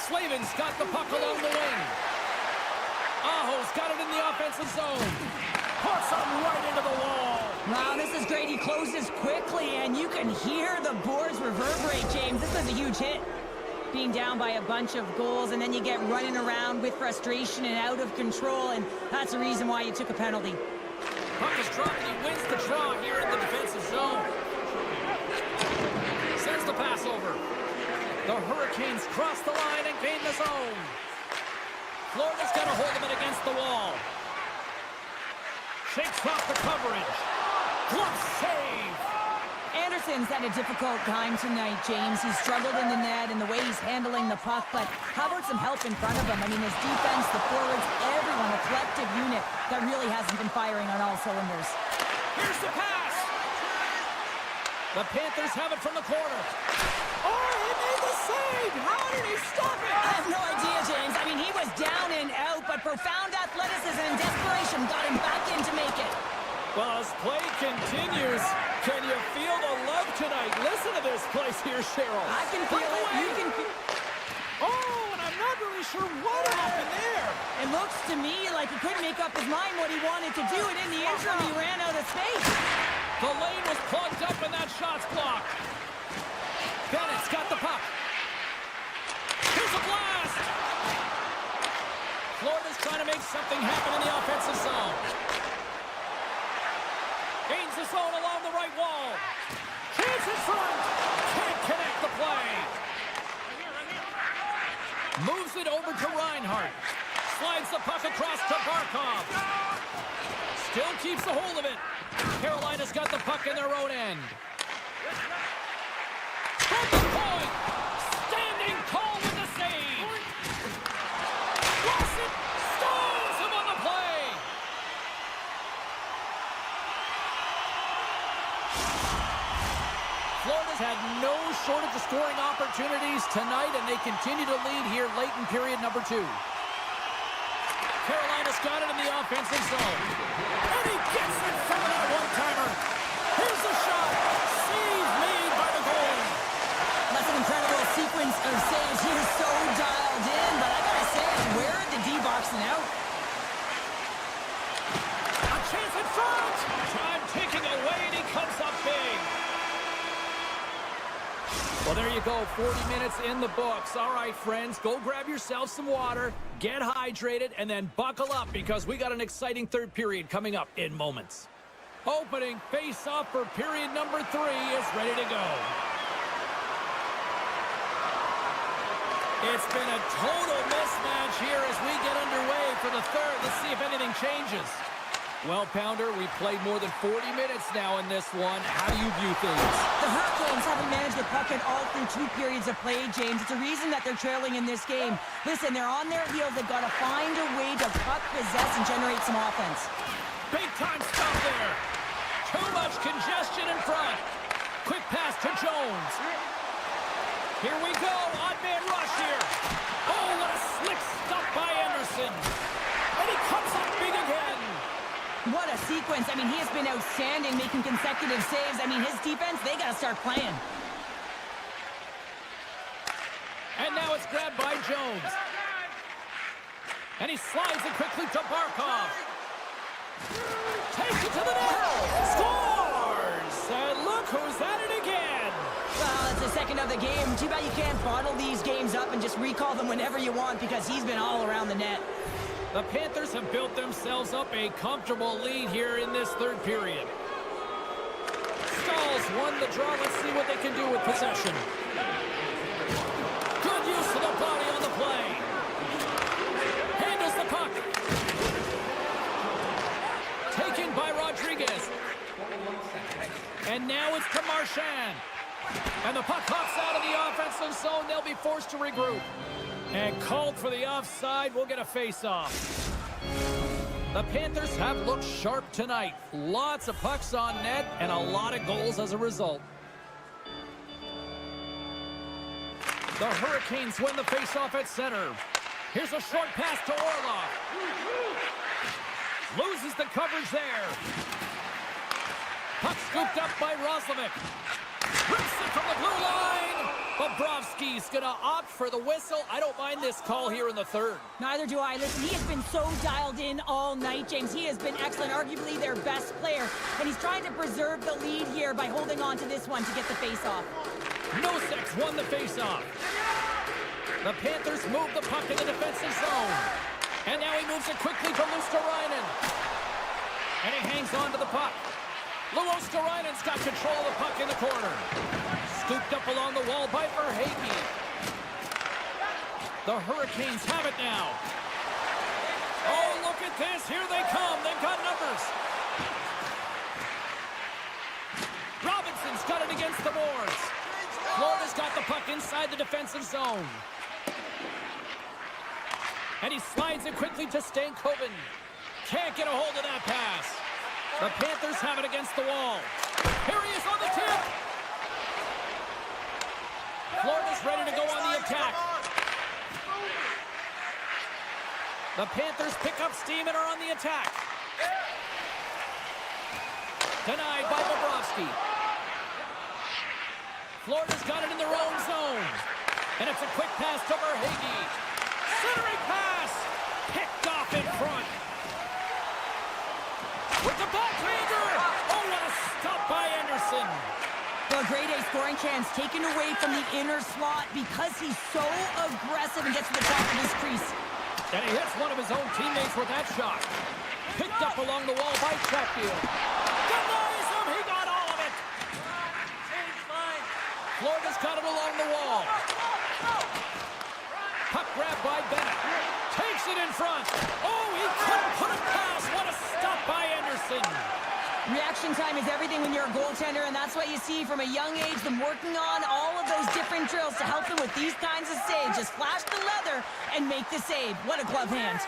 Slavin's got the puck along the wing. Aho's got it in the offensive zone. Puts him right into the wall. Wow, this is great. He closes quickly, and you can hear the boards reverberate, James. This was a huge hit. Being down by a bunch of goals, and then you get running around with frustration and out of control, and that's the reason why you took a penalty. Puck is dropped, and he wins the draw here in the defensive zone. Sends the pass over. The Hurricanes cross the line and gain the zone. Florida's got a hold of it against the wall. Shakes off the coverage. Glove save. Anderson's had a difficult time tonight, James. He's struggled in the net and the way he's handling the puck, but how about some help in front of him? I mean, his defense, the forwards, everyone, a collective unit that really hasn't been firing on all cylinders. Here's the pass. The Panthers have it from the corner. Oh, he made the save. How did he stop it? I have no idea, James. I mean, he was down and out, but profound athleticism and desperation got him back in to make it. Well, as play continues, can you feel the love tonight? Listen to this place here, Cheryl. I can feel it. You can feel. Oh, and I'm not really sure what happened there. It looks to me like he couldn't make up his mind what he wanted to do, and in the interim, he ran out of space. The lane was plugged up, and that shot's blocked. Bennett's got the puck. Florida's trying to make something happen in the offensive zone. Gains the zone along the right wall. Chance in front. Can't connect the play. Moves it over to Reinhardt. Slides the puck across to Barkov. Still keeps a hold of it. Carolina's got the puck in their own end. From the point. Standing tall with the save. Lawson stalls him on the play. Florida's had no shortage of scoring opportunities tonight, and they continue to lead here late in period number 2. Carolina's got it in the offensive zone. And he gets in front of that one-timer. Here's the shot. Save made by the goalie. That's an incredible sequence of saves. He is so dialed in, but I gotta say, where are the D-boxing out? A chance in front. Time ticking away, and he comes up big. Well, there you go, 40 minutes in the books. All right, friends, go grab yourself some water, get hydrated, and then buckle up because we got an exciting third period coming up in moments. Opening face-off for period number 3 is ready to go. It's been a total mismatch here as we get underway for the third. Let's see if anything changes. Well, Pounder, we've played more than 40 minutes now in this one. How do you view things? The Hurricanes haven't managed the puck at all through 2 periods of play, James. It's a reason that they're trailing in this game. Listen, they're on their heels. They've got to find a way to puck possess and generate some offense. Big time stop there. Too much congestion in front. Quick pass to Jones. Here we go. Odd man rush here. Oh, what a slick stop by Anderson. And he comes up big again. What a sequence. I mean, he has been outstanding, making consecutive saves. I mean, his defense, they got to start playing. And now it's grabbed by Jones. And he slides it quickly to Barkov. Takes it to the net. Scores! And look who's at it again. Well, it's the second of the game. Too bad you can't bottle these games up and just recall them whenever you want because he's been all around the net. The Panthers have built themselves up a comfortable lead here in this third period. Stalls won the draw. Let's see what they can do with possession. Good use of the body on the play. Handles the puck. Taken by Rodriguez. And now it's to Marchand. And the puck hops out of the offensive zone. They'll be forced to regroup. And called for the offside. We'll get a face-off. The Panthers have looked sharp tonight. Lots of pucks on net and a lot of goals as a result. The Hurricanes win the face-off at center. Here's a short pass to Orlov. Loses the coverage there. Puck scooped up by Roslovic. Rips it from the blue line. Bobrovsky's going to opt for the whistle. I don't mind this call here in the third. Neither do I. Listen, he has been so dialed in all night, James. He has been excellent, arguably their best player. And he's trying to preserve the lead here by holding on to this one to get the face-off. Nosek won the face-off. The Panthers move the puck in the defensive zone. And now he moves it quickly to Luosterainen. And he hangs on to the puck. Luosterainen's got control of the puck in the corner. Scooped up along the wall by Verhaeghe. The Hurricanes have it now. Oh, look at this. Here they come. They've got numbers. Robinson's got it against the boards. Florida's got the puck inside the defensive zone. And he slides it quickly to Stankoven. Can't get a hold of that pass. The Panthers have it against the wall. Here he is on the tip. Florida's ready to go on the attack. The Panthers pick up steam and are on the attack. Denied by Bobrovsky. Florida's got it in their own zone. And it's a quick pass to Verhaeghe. Centering pass. Picked off in front. With the backhander! Oh, what a stop by Anderson! Well, grade A scoring chance taken away from the inner slot because he's so aggressive and gets to the top of his crease. And he hits one of his own teammates with that shot. Picked up along the wall by Chatfield. Denies him. He got all of it. Florida's got it along the wall. Puck grabbed by Bennett. Takes it in front. Oh, he couldn't put it past. What a stop by Anderson. Reaction time is everything when you're a goaltender, and that's what you see from a young age, them working on all of those different drills to help them with these kinds of saves. Just flash the leather and make the save. What a glove hand.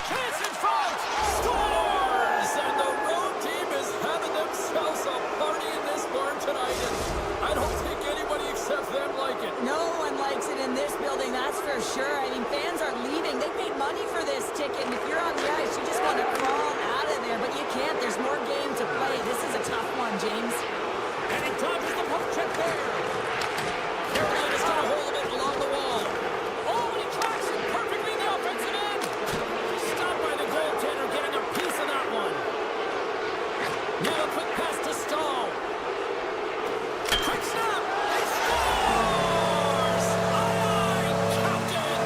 Chance in front. Scores! And the road team is having themselves a party in this barn tonight. And I don't think anybody except them like it. No one likes it in this building, that's for sure. I mean, fans are leaving. They paid money for this ticket, and if you're on the ice, you just want to crawl out of there, but you can't. There's more game to play. This is a tough one, James. And he dodges the puck check there. Carolina's got a hold of it along the wall. Oh, and he tracks it perfectly in the offensive end. Stopped by the goaltender, getting a piece of that one. Now a quick pass to Stahl. Quick snap. He scores! Aye, Captain!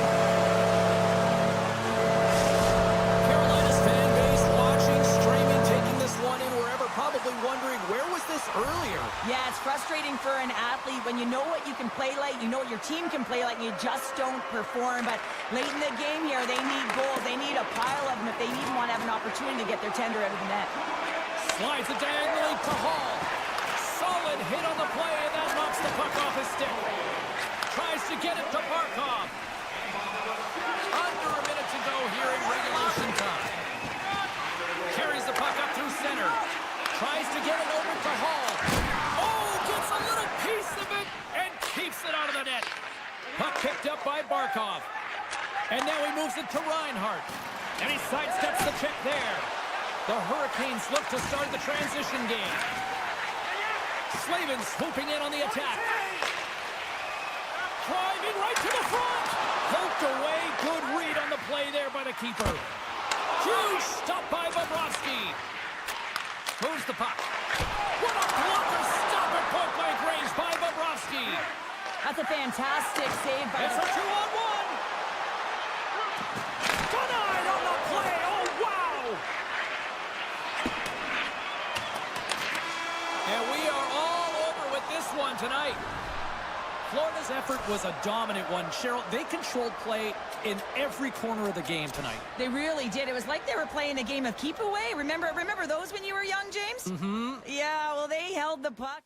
Carolina's fan base watching, streaming, taking this one in wherever, probably wondering, where was this earlier? Yeah, it's frustrating for an athlete when you know what you can play like, you know what your team can play like, and you just don't perform. But late in the game here, they need goals. They need a pile of them if they even want to have an opportunity to get their tender out of the net. Slides it diagonally to Hall. Solid hit on the play, and that knocks the puck off his stick. Tries to get it to Barkov. Under a minute to go here in regulation time. Carries the puck up through center. Tries to get it over to Hall. Oh, gets a little piece of it and keeps it out of the net. Puck picked up by Barkov. And now he moves it to Reinhart. And he sidesteps the check there. The Hurricanes look to start the transition game. Slavin swooping in on the attack. Driving right to the front. Poked away. Good read on the play there by the keeper. Huge stop by Bobrovsky. Moves the puck. What a blocker stop at point-blank range by Bobrovsky. That's a fantastic save by It's a 2-on-1. Denied on the play. Oh, wow. And we are all over with this one tonight. Florida's effort was a dominant one. Cheryl, they controlled play in every corner of the game tonight. They really did. It was like they were playing a game of keep away. Remember those when you were young, James? Mm-hmm. Yeah, well, they held the puck.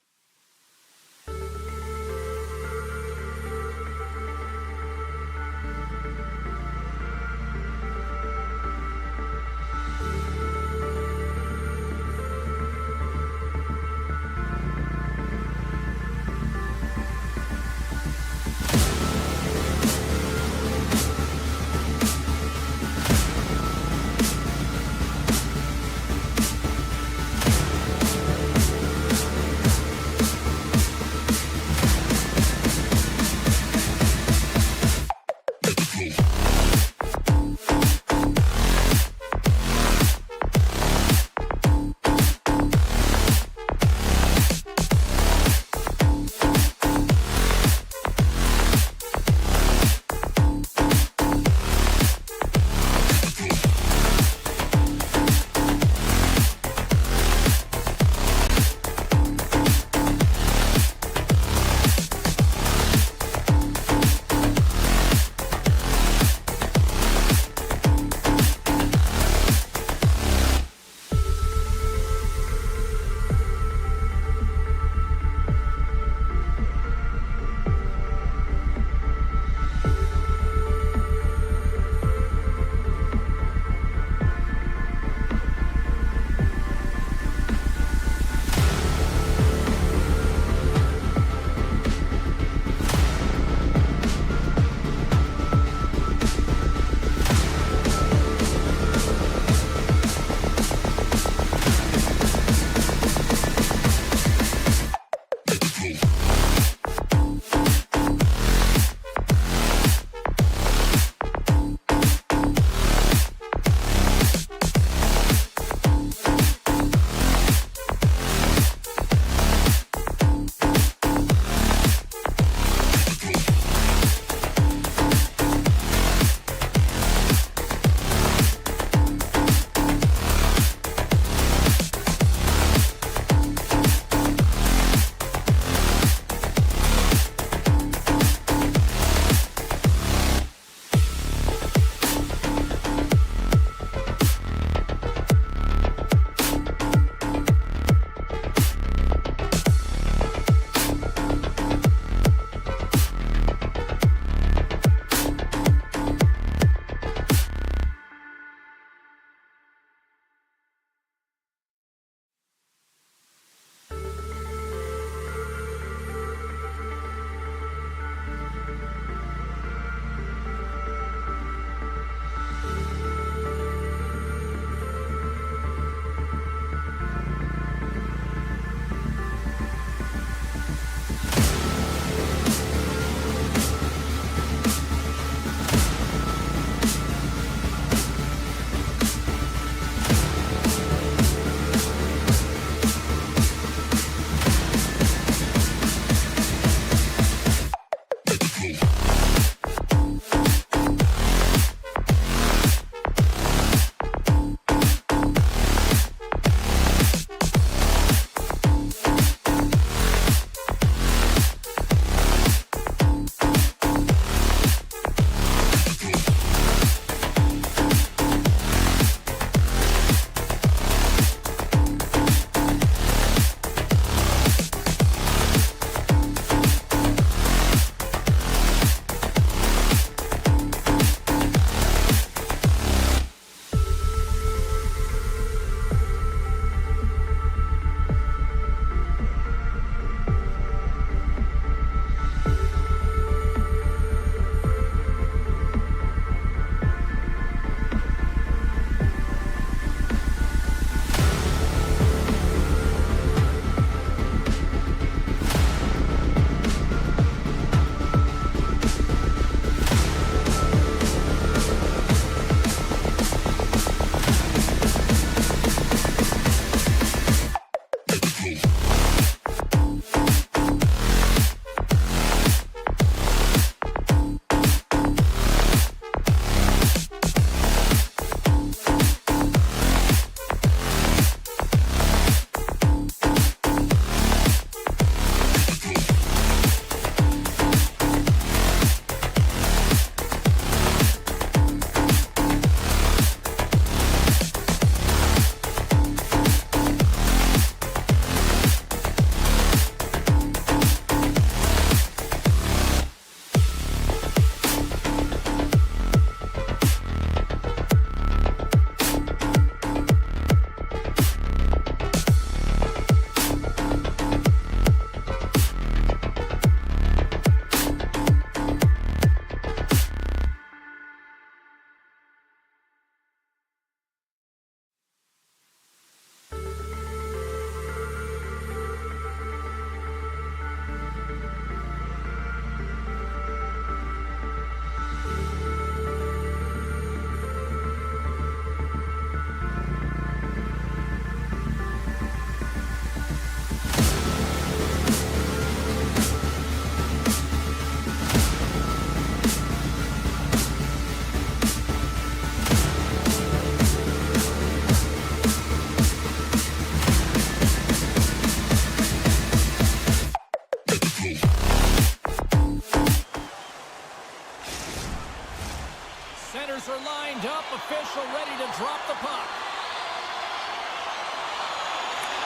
Centers are lined up, official ready to drop the puck.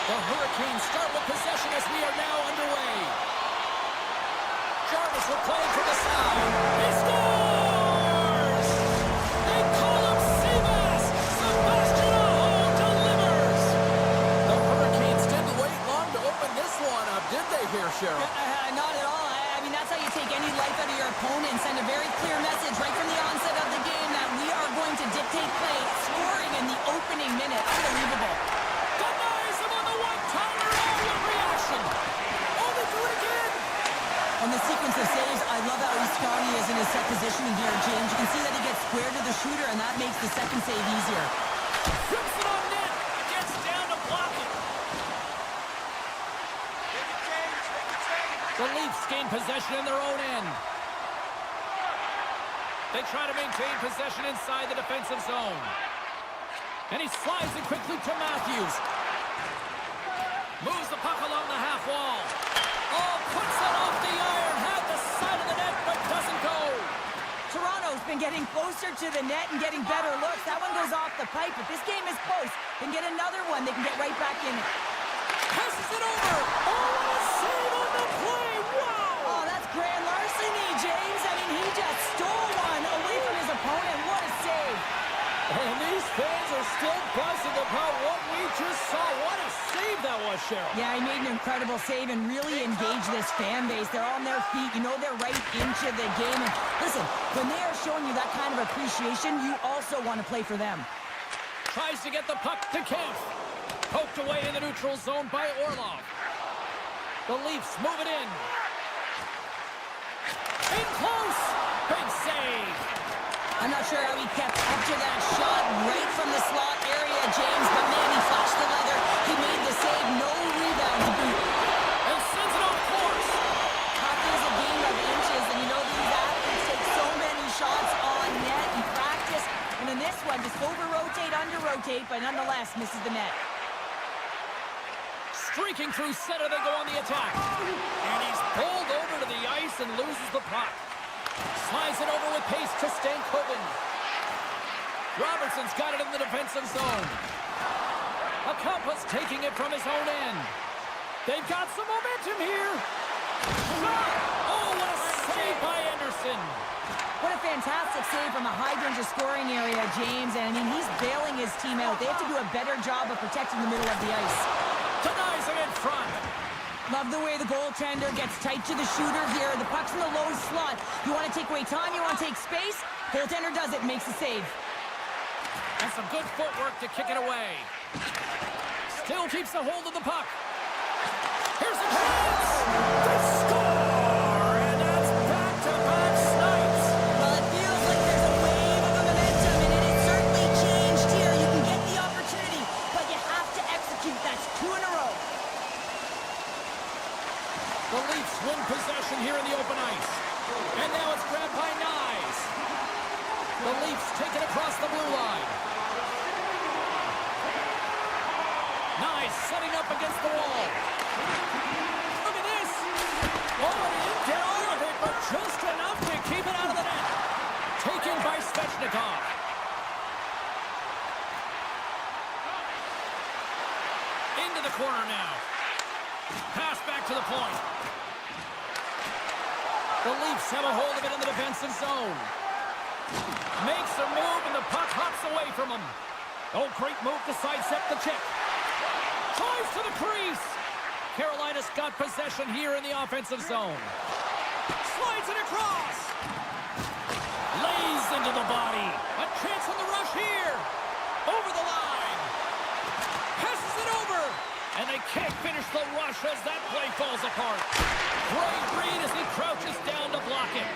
The Hurricanes start with possession as we are now underway. Jarvis will play to the side. He scores! They call him Seabass! Sebastian Aho delivers! The Hurricanes didn't wait long to open this one up, did they here, Cheryl? Not at all. I mean, that's how you take any life out of your opponent and send a very clear message right from the onset of the game that we are going to dictate play, scoring in the opening minute. Unbelievable. Denies him on the one-timer. What reaction? Oh, they do it again! On the sequence of saves, I love how strong he is in his set positioning here, James. You can see that he gets square to the shooter, and that makes the second save easier. Flips it on net. Gets down to block it. The Leafs gain possession in their own end. They try to maintain possession inside the defensive zone. And he slides it quickly to Matthews. Moves the puck along the half wall. Oh, puts it off the iron. Had the side of the net, but doesn't go. Toronto's been getting closer to the net and getting better looks. That one goes off the pipe, but this game is close. They can get another one. They can get right back in it. Passes it over. Oh, what a save on the play. Wow. Oh, that's grand larceny, James. I mean, he just stole one away from his opponent. What a save. And these fans are still buzzing about what we just saw. What a save that was, Cheryl. Yeah, he made an incredible save and really engaged this fan base. They're on their feet. You know they're right into the game. And listen, when they are showing you that kind of appreciation, you also want to play for them. Tries to get the puck to Kemp. Poked away in the neutral zone by Orlov. The Leafs move it in. In close. Big save. I'm not sure how he kept up to that shot right from the slot area, James, but man, he flashed the leather. He made the save, no rebound to boot. And sends it on course. Hockey is a game of inches, and you know these athletes take so many shots on net in practice. And in this one, just over-rotate, under-rotate, but nonetheless misses the net. Streaking through center, they go on the attack. And he's pulled over to the ice and loses the puck. Slides it over with pace to Stankoven. Robertson's got it in the defensive zone. Akampas taking it from his own end. They've got some momentum here. Shot! Oh, what a save by Anderson. What a fantastic save from a high-danger scoring area, James. And I mean, he's bailing his team out. They have to do a better job of protecting the middle of the ice. Denies him in front. Love the way the goaltender gets tight to the shooter here. The puck's in the low slot. You want to take away time, you want to take space. Goaltender does it, makes the save. And some good footwork to kick it away. Still keeps a hold of the puck. Here's a chance! They score! And that's back-to-back snipes. Well, it feels like there's a wave of momentum, and it has certainly changed here. You can get the opportunity, but you have to execute. That's 2 in a row. The Leafs win possession here in the open ice. And now it's grabbed by Nyes. The Leafs take it across the blue line. Nyes setting up against the wall. Look at this. Oh, he didn't get all of it, but just enough to keep it out of the net. Taken by Svechnikov. Into the corner now. Pass back to the point. The Leafs have a hold of it in the defensive zone. Makes a move, and the puck hops away from him. Oh, great move to sidestep the check. Drives to the crease. Carolina's got possession here in the offensive zone. Slides it across. Lays into the body. A chance on the rush here. Over the line. Passes it over. And they can't finish the rush as that play falls apart. Great read as he crouches down to block it.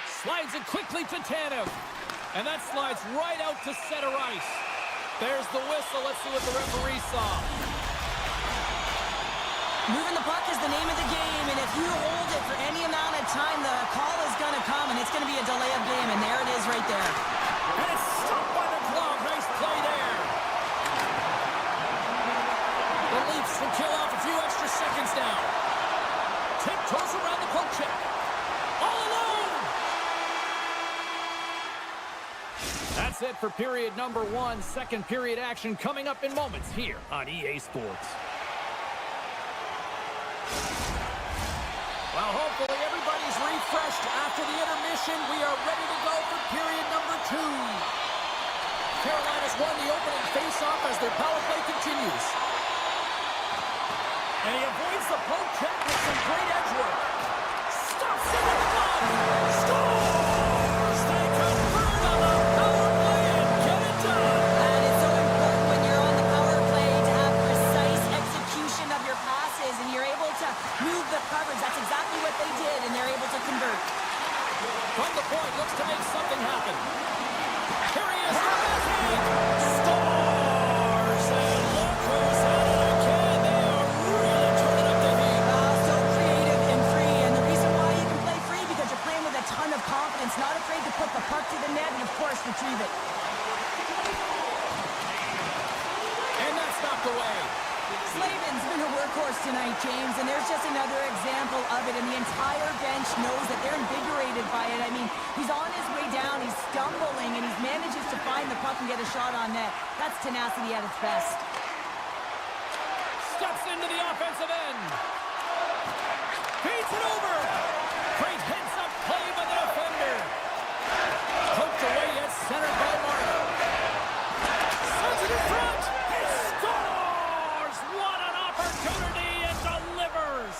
Slides it quickly to Tanev. And that slides right out to center ice. There's the whistle. Let's see what the referee saw. Moving the puck is the name of the game, and if you hold it for any amount of time, the call is going to come, and it's going to be a delay of game, and there it is right there. And it's stopped by the glove. Nice play there. The Leafs will kill off a few extra seconds now. Tiptoes around the poke check. All alone. That's it for period number 1. Second period action coming up in moments here on EA Sports. Well, hopefully everybody's refreshed after the intermission. We are ready to go for period number 2. Carolina's won the opening face-off as their power play continues. And he avoids the poke check with some great edge work. Stuffs it in the glove. Scores! They convert on the power play and get it done. And it's so important when you're on the power play to have precise execution of your passes, and you're able to move the coverage. That's exactly what they did, and they're able to convert. From the point, looks to make something happen. Here he is. Scores! And look who's at it again. They are really turning up the heat. So creative and free, and the reason why you can play free because you're playing with a ton of confidence, not afraid to put the puck to the net, and of course retrieve it. And that's knocked away. Slavin's been a workhorse tonight, James, and there's just another example of it, and the entire bench knows that they're invigorated by it. I mean, he's on his way down, he's stumbling, and he manages to find the puck and get a shot on net. That's tenacity at its best. Steps into the offensive end. Feeds it over. Great heads-up play by the defender. Poked away yet centered by Martin. Sends it in front. He scores! What an opportunity, and delivers.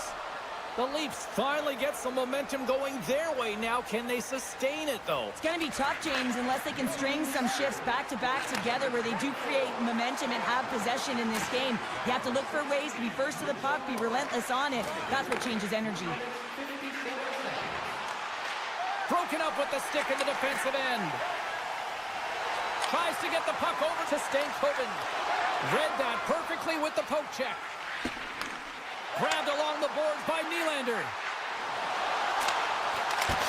The Leafs finally get some momentum going their way now. Can they sustain it, though? It's going to be tough, James, unless they can string some shifts back-to-back together where they do create momentum and have possession in this game. You have to look for ways to be first to the puck, be relentless on it. That's what changes energy. Broken up with the stick in the defensive end. Tries to get the puck over to Stankoven. Read that perfectly with the poke check. Grabbed along the boards by Nylander.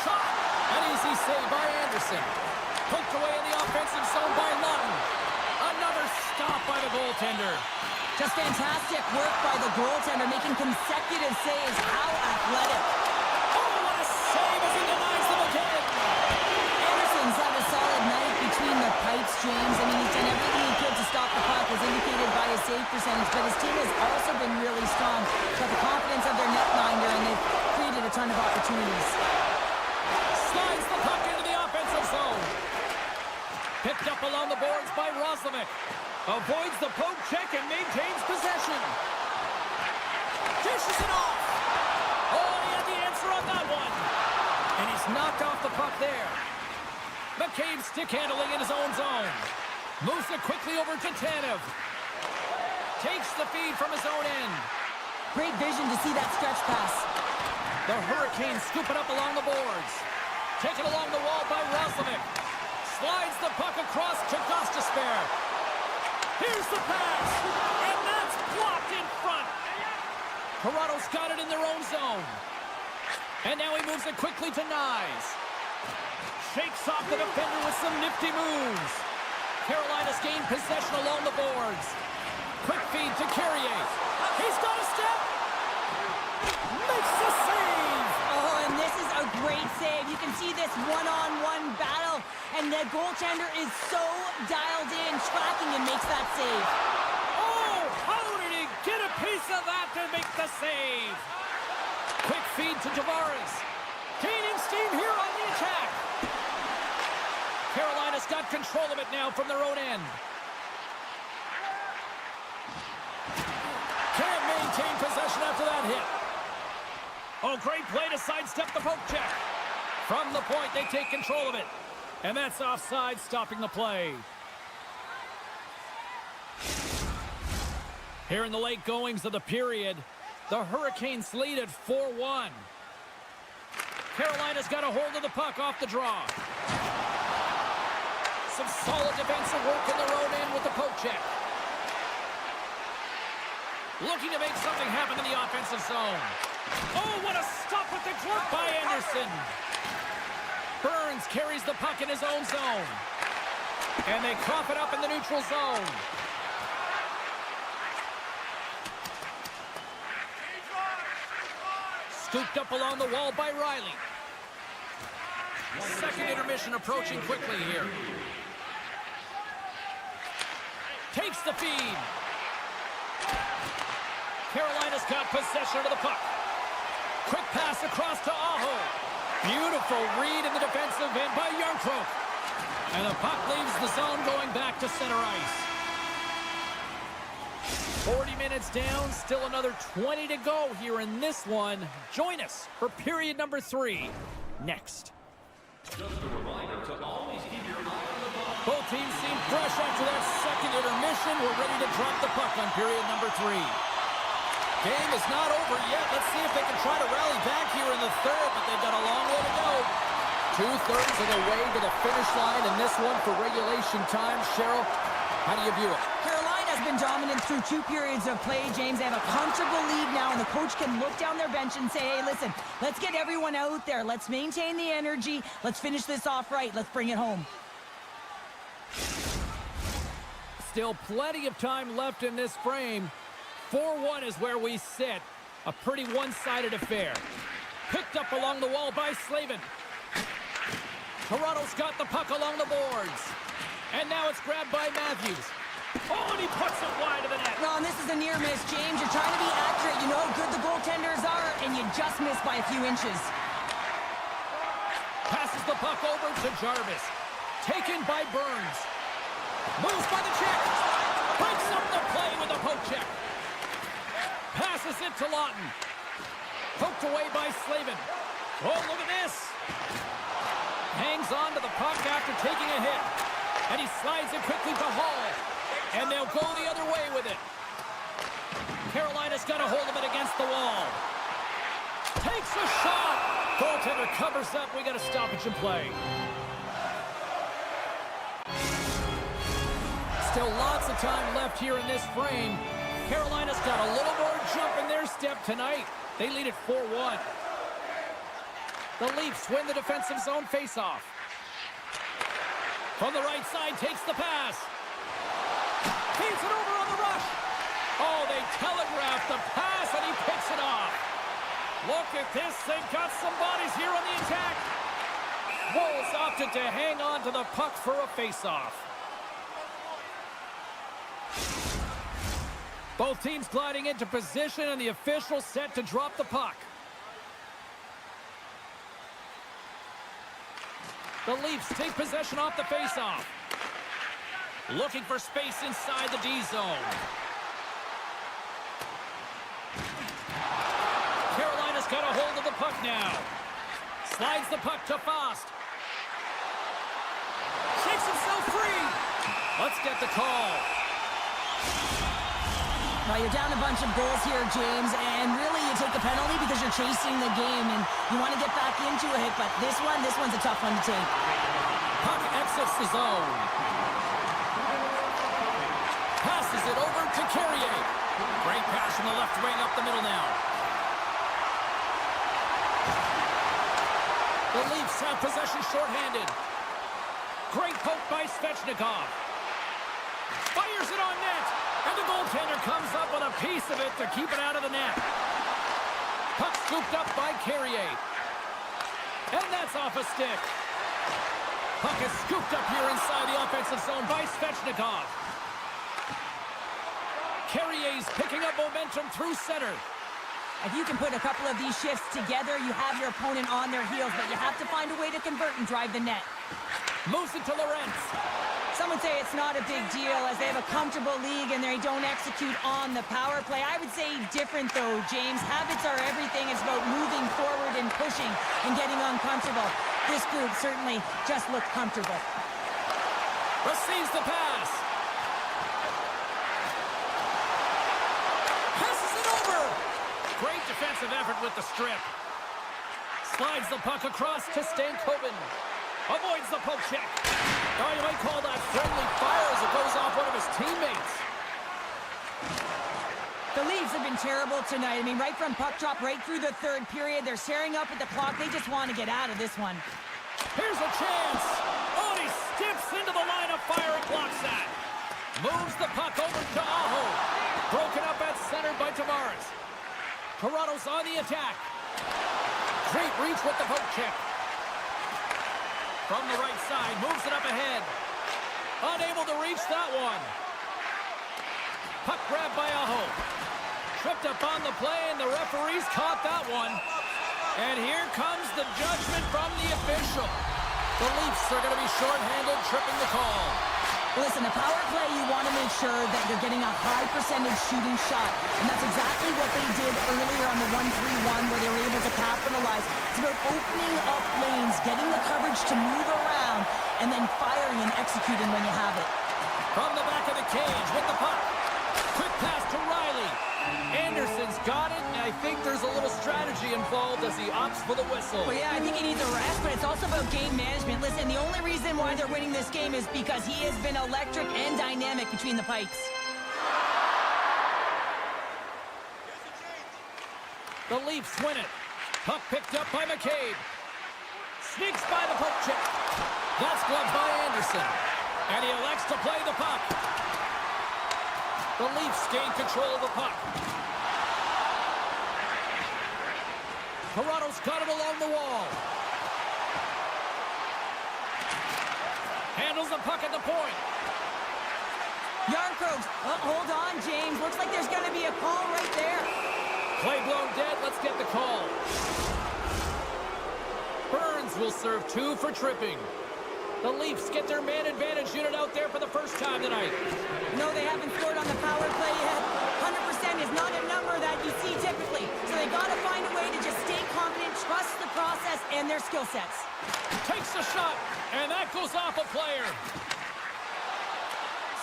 Shot! An easy save by Anderson. Poked away in the offensive zone by Lawton. Another stop by the goaltender. Just fantastic work by the goaltender, making consecutive saves. How athletic. Oh, what a save as he denies them again. Anderson's had a solid night between the pipes, James. I mean, he's done everything he could to stop the puck, as indicated by his save percentage, but his team has also been really strong. Got the confidence of their netminder, and they've created a ton of opportunities. Slides the puck into the offensive zone. Picked up along the boards by Roslovic. Avoids the poke check and maintains possession. Dishes it off. Oh, he had the answer on that one. And he's knocked off the puck there. McCabe stick handling in his own zone. Moves it quickly over to Tanev. Takes the feed from his own end. Great vision to see that stretch pass. The Hurricanes scoop it up along the boards. Taken along the wall by Roslovic. Slides the puck across to Gostisbehere. Here's the pass. And that's blocked in front. Toronto's got it in their own zone. And now he moves it quickly to Nyes. Shakes off the defender with some nifty moves. Carolina's gained possession along the boards. Quick feed to Carrier. He's got a step. Makes the save. Oh, and this is a great save. You can see this one-on-one battle, and the goaltender is so dialed in, tracking, and makes that save. Oh, how did he get a piece of that to make the save? Quick feed to Tavares. Gaining steam here on the attack. Carolina's got control of it now from their own end. Can't maintain possession after that hit. Oh, great play to sidestep the poke check. From the point, they take control of it. And that's offside, stopping the play. Here in the late goings of the period, the Hurricanes lead at 4-1. Carolina's got a hold of the puck off the draw. Some solid defensive work in their own end with the poke check. Looking to make something happen in the offensive zone. Oh, what a stop with the glove by Anderson. Burns carries the puck in his own zone. And they cough it up in the neutral zone. Scooped up along the wall by Riley. Second intermission approaching quickly here. Takes the feed. Carolina's got possession of the puck. Quick pass across to Aho. Beautiful read in the defensive end by Yarncroke. And the puck leaves the zone going back to center ice. 40 minutes down, still another 20 to go here in this one. Join us for period number 3 next. Just a reminder to always keep your eye on the puck. Both teams seem fresh after that second intermission. We're ready to drop the puck on period number 3. Game is not over yet. Let's see if they can try to rally back here in the third, but they've got a long way to go. 2/3 of the way to the finish line in this one for regulation time. Cheryl, how do you view it? Carolina's been dominant through 2 periods of play, James. They have a comfortable lead now, and the coach can look down their bench and say, hey, listen, let's get everyone out there. Let's maintain the energy. Let's finish this off right. Let's bring it home. Still plenty of time left in this frame. 4-1 is where we sit. A pretty one-sided affair. Picked up along the wall by Slavin. Toronto's got the puck along the boards. And now it's grabbed by Matthews. Oh, and he puts it wide of the net. No, and this is a near miss, James. You're trying to be accurate. You know how good the goaltenders are, and you just miss by a few inches. Passes the puck over to Jarvis. Taken by Burns. Moves by the check. Breaks up the play with a poke check. Passes it to Lawton. Poked away by Slavin. Oh, look at this. Hangs on to the puck after taking a hit. And he slides it quickly to Hall. And they'll go the other way with it. Carolina's got a hold of it against the wall. Takes a shot. Goaltender covers up. We got a stoppage in play. Still lots of time left here in this frame. Carolina's got a little more jump in their step tonight. They lead it 4-1. The Leafs win the defensive zone faceoff. From the right side, takes the pass. Feeds it over on the rush. Oh, they telegraph the pass, and he picks it off. Look at this. They've got some bodies here on the attack. Wolves opted to hang on to the puck for a faceoff. Both teams gliding into position, and the official set to drop the puck. The Leafs take possession off the faceoff. Looking for space inside the D zone. Carolina's got a hold of the puck now. Slides the puck to Fost. Shakes himself free. Let's get the call. Well, you're down a bunch of goals here, James, and really you take the penalty because you're chasing the game and you want to get back into it, but this one's a tough one to take. Puck exits the zone. Passes it over to Carrier. Great pass from the left wing up the middle now. The Leafs have possession shorthanded. Great poke by Svechnikov. Fires it on net. And the goaltender comes up with a piece of it to keep it out of the net. Puck scooped up by Carrier. And that's off a stick. Puck is scooped up here inside the offensive zone by Svechnikov. Carrier's picking up momentum through center. If you can put a couple of these shifts together, you have your opponent on their heels, but you have to find a way to convert and drive the net. Moves it to Lorentz. Some would say it's not a big deal as they have a comfortable league and they don't execute on the power play. I would say different though, James. Habits are everything. It's about moving forward and pushing and getting uncomfortable. This group certainly just looked comfortable. Receives the pass. Passes it over. Great defensive effort with the strip. Slides the puck across to Stankoven. Avoids the poke check. Oh, you might call that friendly fire as it goes off one of his teammates. The Leafs have been terrible tonight. I mean, right from puck drop, right through the third period. They're staring up at the clock. They just want to get out of this one. Here's a chance. Oh, he steps into the line of fire and blocks that. Moves the puck over to Aho. Broken up at center by Tavares. Toronto's on the attack. Great reach with the poke check. From the right side, moves it up ahead. Unable to reach that one. Puck grabbed by Aho. Tripped up on the play, and the referees caught that one. And here comes the judgment from the official. The Leafs are going to be shorthanded, tripping the call. Listen, a power play, you want to make sure that you're getting a high percentage shooting shot. And that's exactly what they did earlier on the 1-3-1 where they were able to capitalize. It's about opening up lanes, getting the coverage to move around, and then firing and executing when you have it. From the back of the cage with the puck. Quick pass to Riley. Anderson's got it, and I think there's a little strategy involved as he opts for the whistle. Well, yeah, I think he needs a rest, but it's also about game management. Listen, the only reason why they're winning this game is because he has been electric and dynamic between the pipes. The Leafs win it. Puck picked up by McCabe. Sneaks by the poke check. That's gloved by Anderson. And he elects to play the puck. The Leafs gain control of the puck. Toronto's got it along the wall. Handles the puck at the point. Yarncrogs, hold on, James. Looks like there's going to be a call right there. Play blown dead. Let's get the call. Burns will serve 2 for tripping. The Leafs get their man advantage unit out there for the first time tonight. No, they haven't scored on the power play yet. 100% is not a number that you see typically. So they got to find a way to just stay confident, trust the process and their skill sets. Takes a shot, and that goes off a player.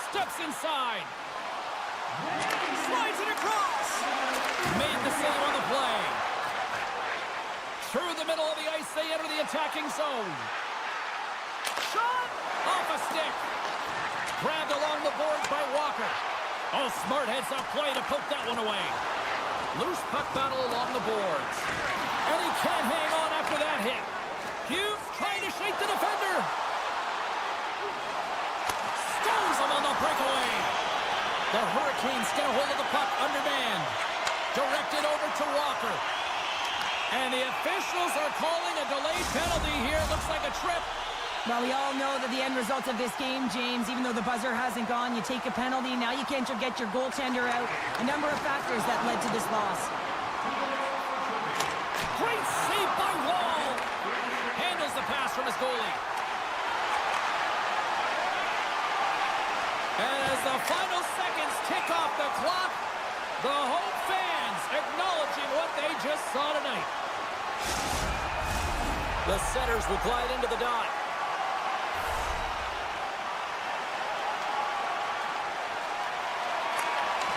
Steps inside. Slides it across. Made the save on the play. Through the middle of the ice, they enter the attacking zone. Shot! Off a stick. Grabbed along the boards by Walker. Oh, smart heads-up play to poke that one away. Loose puck battle along the boards. And he can't hang on after that hit. Hughes trying to shake the defender. Stones him on the breakaway. The Hurricanes get a hold of the puck undermanned. Directed over to Walker. And the officials are calling a delayed penalty here. Looks like a trip. Well, we all know that the end result of this game, James, even though the buzzer hasn't gone, you take a penalty. Now you can't get your goaltender out. A number of factors that led to this loss. Great save by Wall. Handles the pass from his goalie. And as the final seconds tick off the clock, the home fans acknowledging what they just saw tonight. The Setters will glide into the dot.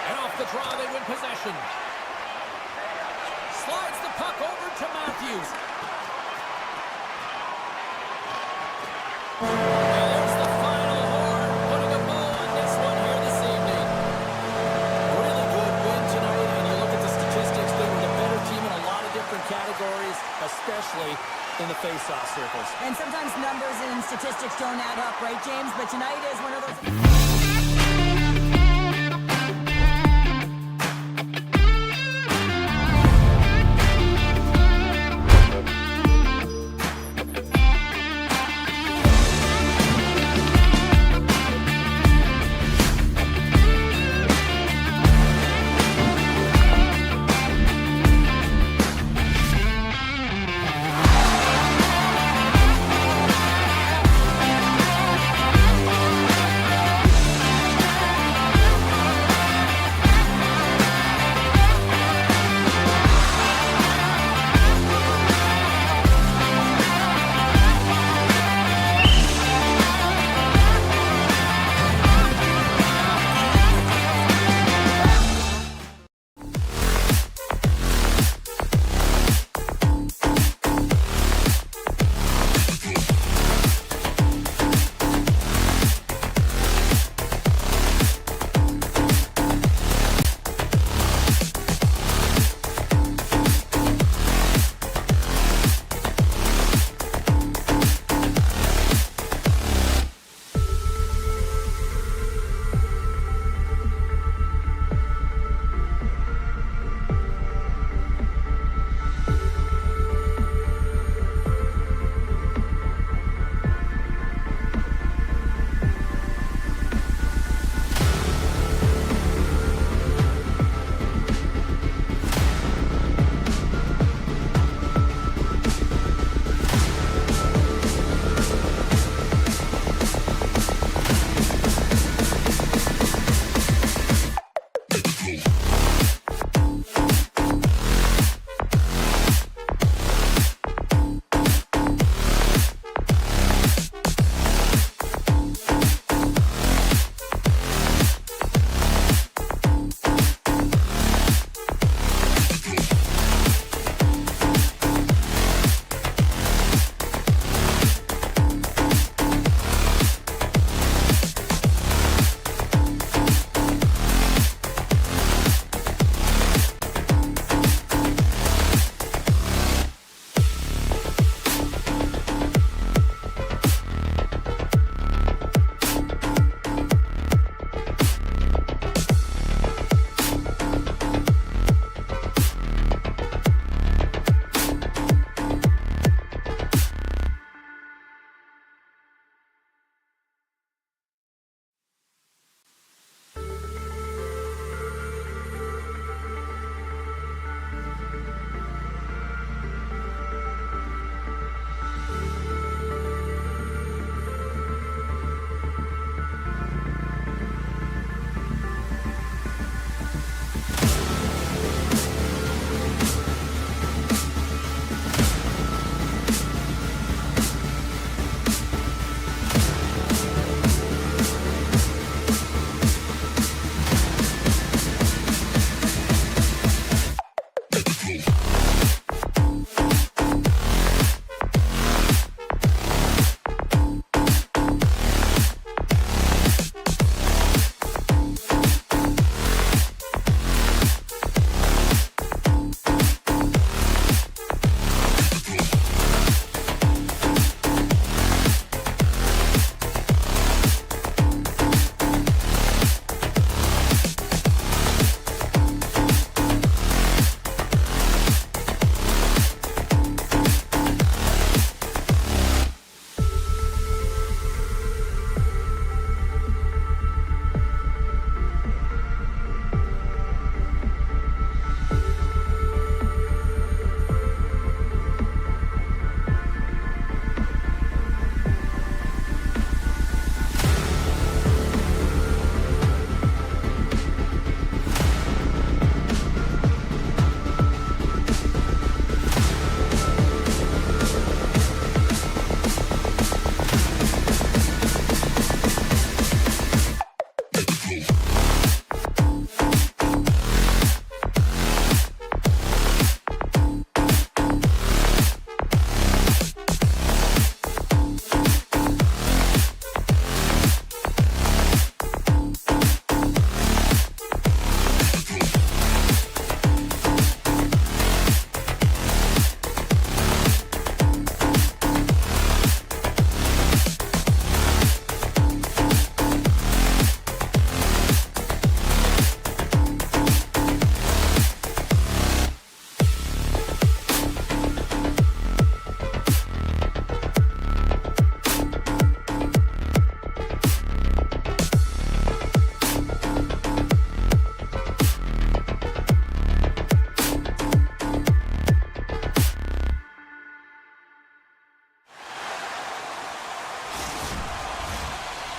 And off the draw, they win possession. Slides the puck over to Matthews. And there's the final horn, putting a bow on this one here this evening. Really good win tonight, and you look at the statistics, they were the better team in a lot of different categories, especially in the face-off circles. And sometimes numbers and statistics don't add up, right, James? But tonight is one of those...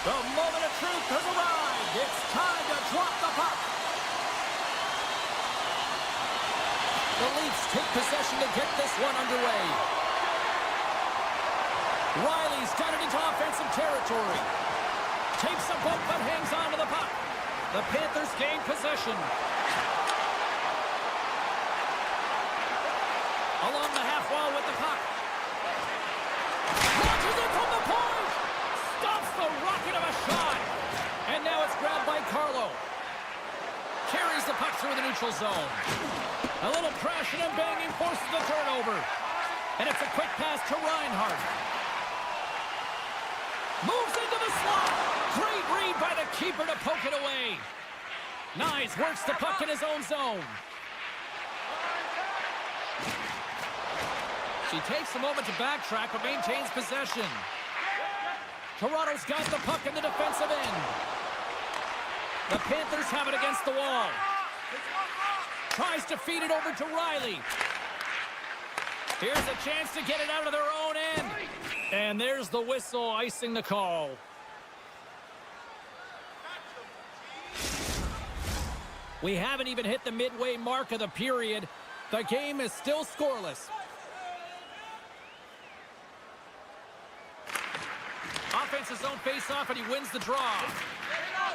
The moment of truth has arrived. It's time to drop the puck. The Leafs take possession to get this one underway. Riley's got it into offensive territory. Takes a bump but hangs on to the puck. The Panthers gain possession. Along the half wall with the puck. Launches it from the point. Stops the rocket of a shot. And now it's grabbed by Carlo. Carries the puck through the neutral zone. A little crashing and banging forces the turnover. And it's a quick pass to Reinhart. Moves into the slot. Great read by the keeper to poke it away. Nyes works the puck in his own zone. She takes a moment to backtrack but maintains possession. Toronto's got the puck in the defensive end. The Panthers have it against the wall. Tries to feed it over to Riley. Here's a chance to get it out of their own end. And there's the whistle icing the call. We haven't even hit the midway mark of the period. The game is still scoreless. Offense's zone face-off, and he wins the draw.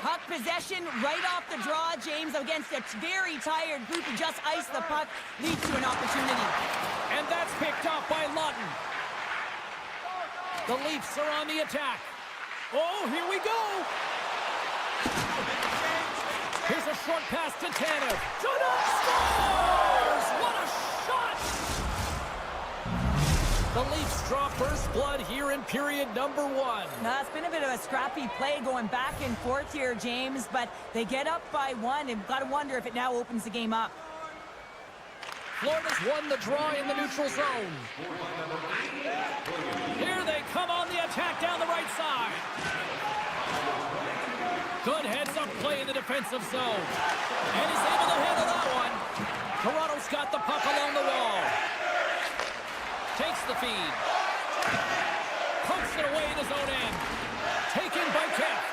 Puck possession right off the draw, James, against a very tired group who just iced the puck, leads to an opportunity. And that's picked off by Lawton. The Leafs are on the attack. Oh, here we go. Here's a short pass to Tanev. Scores! What a shot! The Leafs draw first blood here in period number 1. Now, it's been a bit of a scrappy play going back and forth here, James, but they get up by 1, and got to wonder if it now opens the game up. Florida's won the draw in the neutral zone. Here they come on the attack down the right side. Good heads-up play in the defensive zone. And he's able to handle that one. Toronto's got the puck along the wall. Takes the feed. Pumps it away in his own end. Taken by Kemp.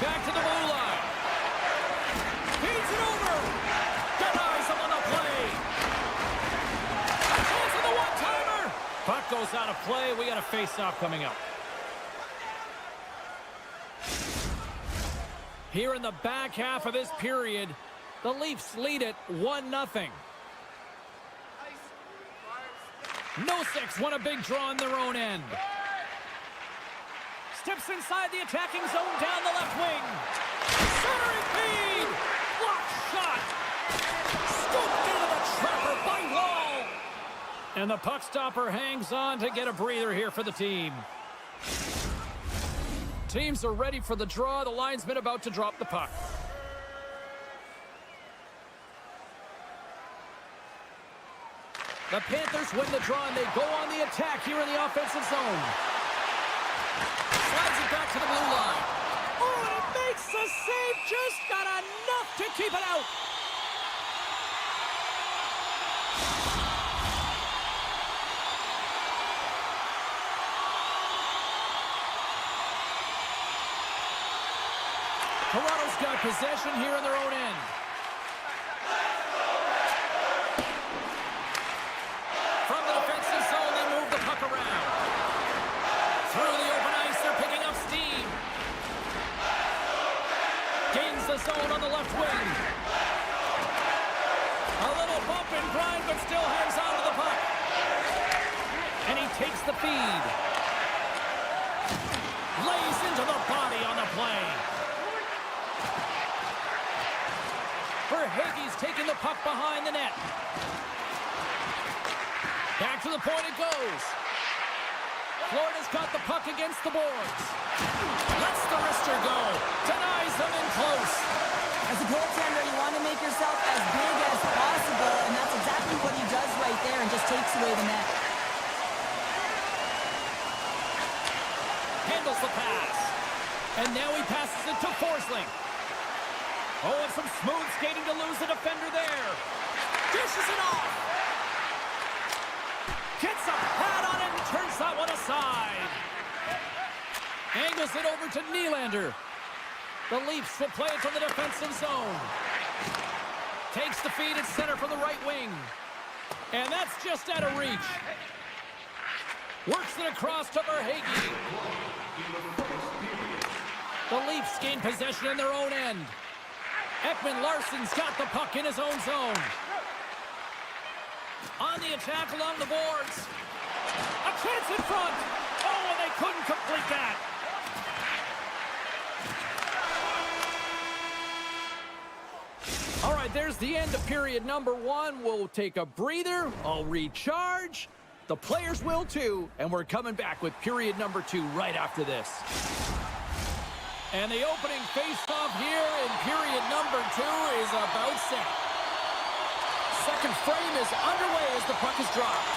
Back to the blue line. Feeds it over. Denies him on the play. Chance of the one-timer. Puck goes out of play. We got a face-off coming up. Here in the back half of this period, the Leafs lead it 1-0. Noseks won a big draw in their own end. Steps inside the attacking zone down the left wing. Centering feed! Block shot! Scooped into the trapper by Wall! And the puck stopper hangs on to get a breather here for the team. Teams are ready for the draw. The linesman about to drop the puck. The Panthers win the draw, and they go on the attack here in the offensive zone. Slides it back to the blue line. Oh, and it makes the save. Just got enough to keep it out. Toronto's got possession here in their own end. From the defensive zone, they move the puck around. Through the open ice, they're picking up steam. Gains the zone on the left wing. A little bump and grind, but still hangs on to the puck. And he takes the feed. Lays into the body on the play. Verhaeghe's taking the puck behind the net. Back to the point it goes. Florida's got the puck against the boards. Lets the wrister go. Denies them in close. As a goaltender, you want to make yourself as big as possible, and that's exactly what he does right there and just takes away the net. Handles the pass. And now he passes it to Forsling. Oh, and some smooth skating to lose the defender there. Dishes it off. Gets a pad on it and turns that one aside. Angles it over to Nylander. The Leafs will play it from the defensive zone. Takes the feed at center from the right wing. And that's just out of reach. Works it across to Verhaeghe. The Leafs gain possession in their own end. Ekman-Larsson's got the puck in his own zone. On the attack along the boards. A chance in front. Oh, and they couldn't complete that. All right, there's the end of period number 1. We'll take a breather. I'll recharge. The players will too. And we're coming back with period number 2 right after this. And the opening face-off here in period number 2 is about set. Second frame is underway as the puck is dropped.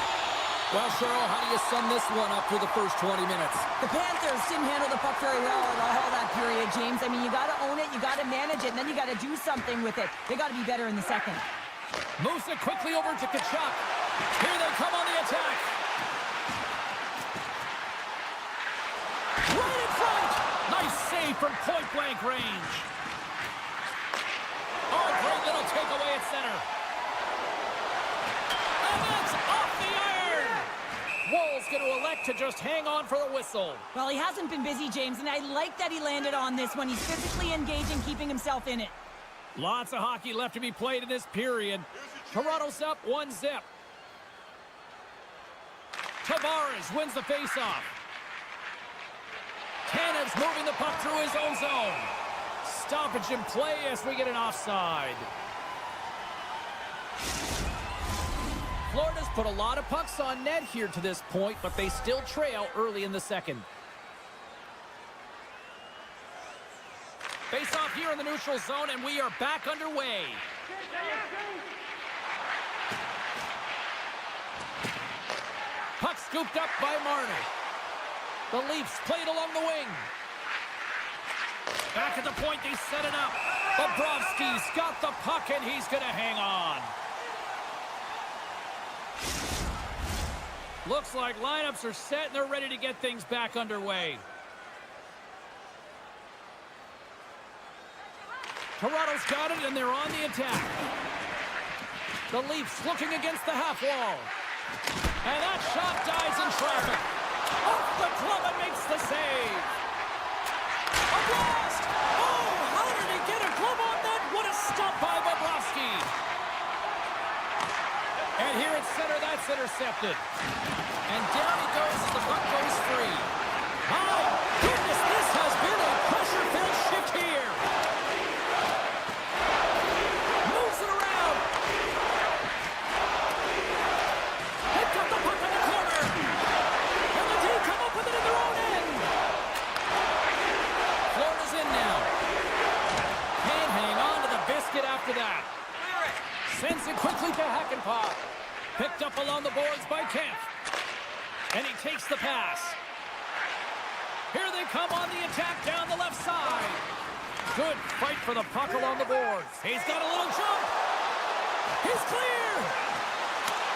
Well, Cheryl, how do you sum this one up for the first 20 minutes? The Panthers didn't handle the puck very well in all that period, James. I mean, you got to own it, you got to manage it, and then you got to do something with it. They got to be better in the second. Moves it quickly over to Tkachuk. Here they come on the attack. Right in front. Nice save from point-blank range. Oh, great little takeaway at center. And that's off the iron. Woll's going to elect to just hang on for the whistle. Well, he hasn't been busy, James, and I like that he landed on this one. He's physically engaging, keeping himself in it. Lots of hockey left to be played in this period. Toronto's up 1-0. Tavares wins the faceoff. Tanev's moving the puck through his own zone. Stoppage in play as we get an offside. Florida's put a lot of pucks on net here to this point, but they still trail early in the second. Face off here in the neutral zone, and we are back underway. Puck scooped up by Marner. The Leafs played along the wing. Back at the point, they set it up. Bobrovsky's got the puck, and he's going to hang on. Looks like lineups are set, and they're ready to get things back underway. Toronto's got it, and they're on the attack. The Leafs looking against the half wall. And that shot dies in traffic. Off the glove and makes the save. A blast! Oh, how did he get a glove on that? What a stop by Bobrovsky. And here at center, that's intercepted. And down he goes as the puck goes free. My goodness, this has been a pressure-filled shift here. Moves it around. They've got the puck in the corner. And the team come up with it in their own end. Florida's in now. Can't hang on to the biscuit after that. Sends it quickly to Hakanpää. Picked up along the boards by Kemp. And he takes the pass. Here they come on the attack down the left side. Good fight for the puck along the boards. He's got a little jump. He's clear.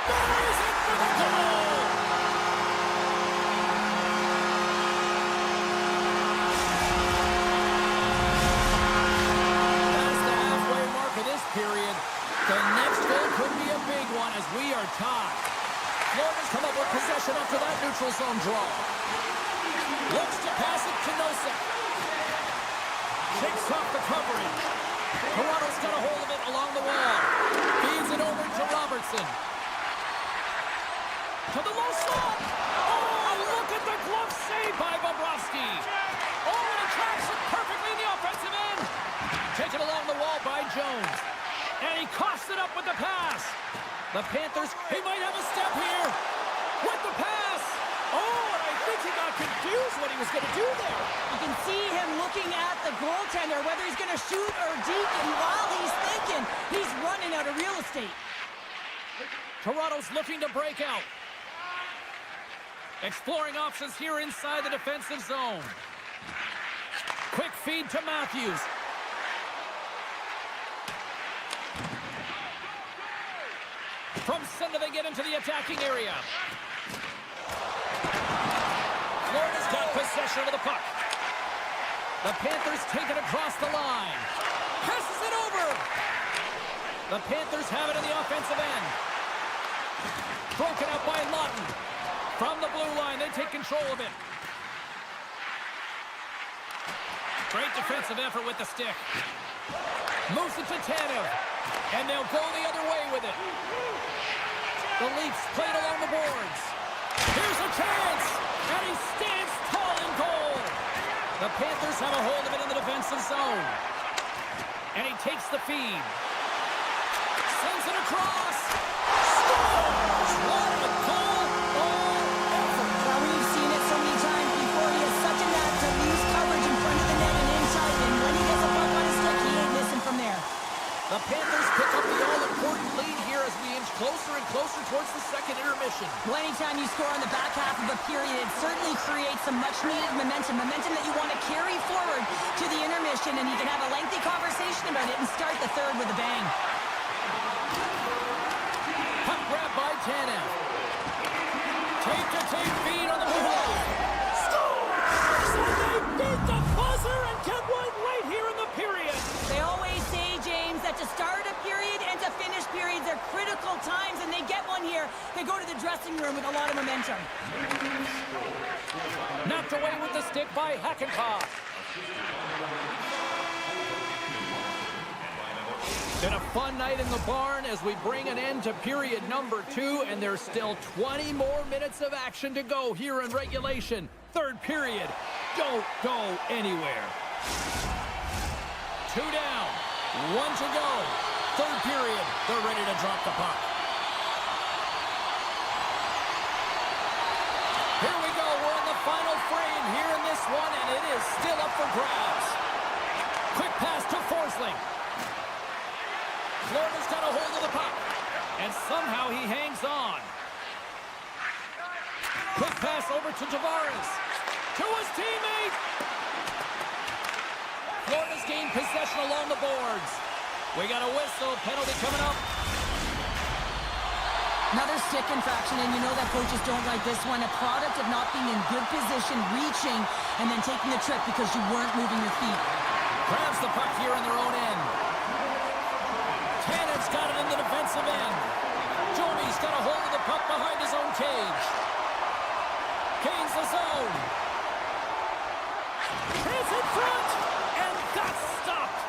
Buries it for the goal. That's the halfway mark of this period. The next goal could be a big one as we are tied. Florida's come up with possession after that neutral zone draw. Looks to pass it to Nosek. Shakes off the coverage. Toronto's got a hold of it along the wall. Feeds it over to Robertson. To the low slot. Oh, look at the glove save by Bobrovsky. Oh, and he tracks it perfectly in the offensive end. Taken along the wall by Jones. And he coughs it up with the pass. The Panthers, he might have a step here. With the pass. Oh, and I think he got confused what he was going to do there. You can see him looking at the goaltender, whether he's going to shoot or deke, and while he's thinking, he's running out of real estate. Toronto's looking to break out. Exploring options here inside the defensive zone. Quick feed to Matthews. From center, they get into the attacking area. Florida's got possession of the puck. The Panthers take it across the line. Passes it over. The Panthers have it in the offensive end. Broken up by Lawton. From the blue line, they take control of it. Great defensive effort with the stick. Moves it to Tanev. And they'll go the other way with it. The Leafs played along the boards. Here's a chance. And he stands tall and goal. The Panthers have a hold of it in the defensive zone. And he takes the feed. Sends it across. Scores! What a goal or effort. Well, we've seen it so many times before. He has such a knack to lose coverage in front of the net and inside. And when he gets a puck on his stick, he ain't missing from there. The Panthers pick up the all-important lead here as we inch closer and closer towards the second intermission. Well, anytime you score on the back half of a period, it certainly creates some much-needed momentum that you want to carry forward to the intermission, and you can have a lengthy conversation about it and start the third with a bang. Puck grab by Tanev. Tape-to-tape feed on the blue line. Scores! And they beat the buzzer and get one right here in the period. They always say, James, that to start a period and to finish periods are critical times, and they get one here. They go to the dressing room with a lot of momentum. Knocked away with the stick by Hackenpah. Been a fun night in the barn as we bring an end to period number 2, and there's still 20 more minutes of action to go here in regulation. Third period. Don't go anywhere. 2 down. 1 to go. Third period. They're ready to drop the puck. Here we go. We're in the final frame here in this one, and it is still up for grabs. Quick pass to Forsling. Florida's got a hold of the puck, and somehow he hangs on. Quick pass over to Tavares. To his teammate. Florida's gained possession along the boards. We got a whistle. Penalty coming up. Another stick infraction, and you know that coaches don't like this one. A product of not being in good position, reaching, and then taking the trip because you weren't moving your feet. Grabs the puck here in their own end. Tanev's got it in the defensive end. Johnny's got a hold of the puck behind his own cage. Gains the zone. He's in front, and that's stopped.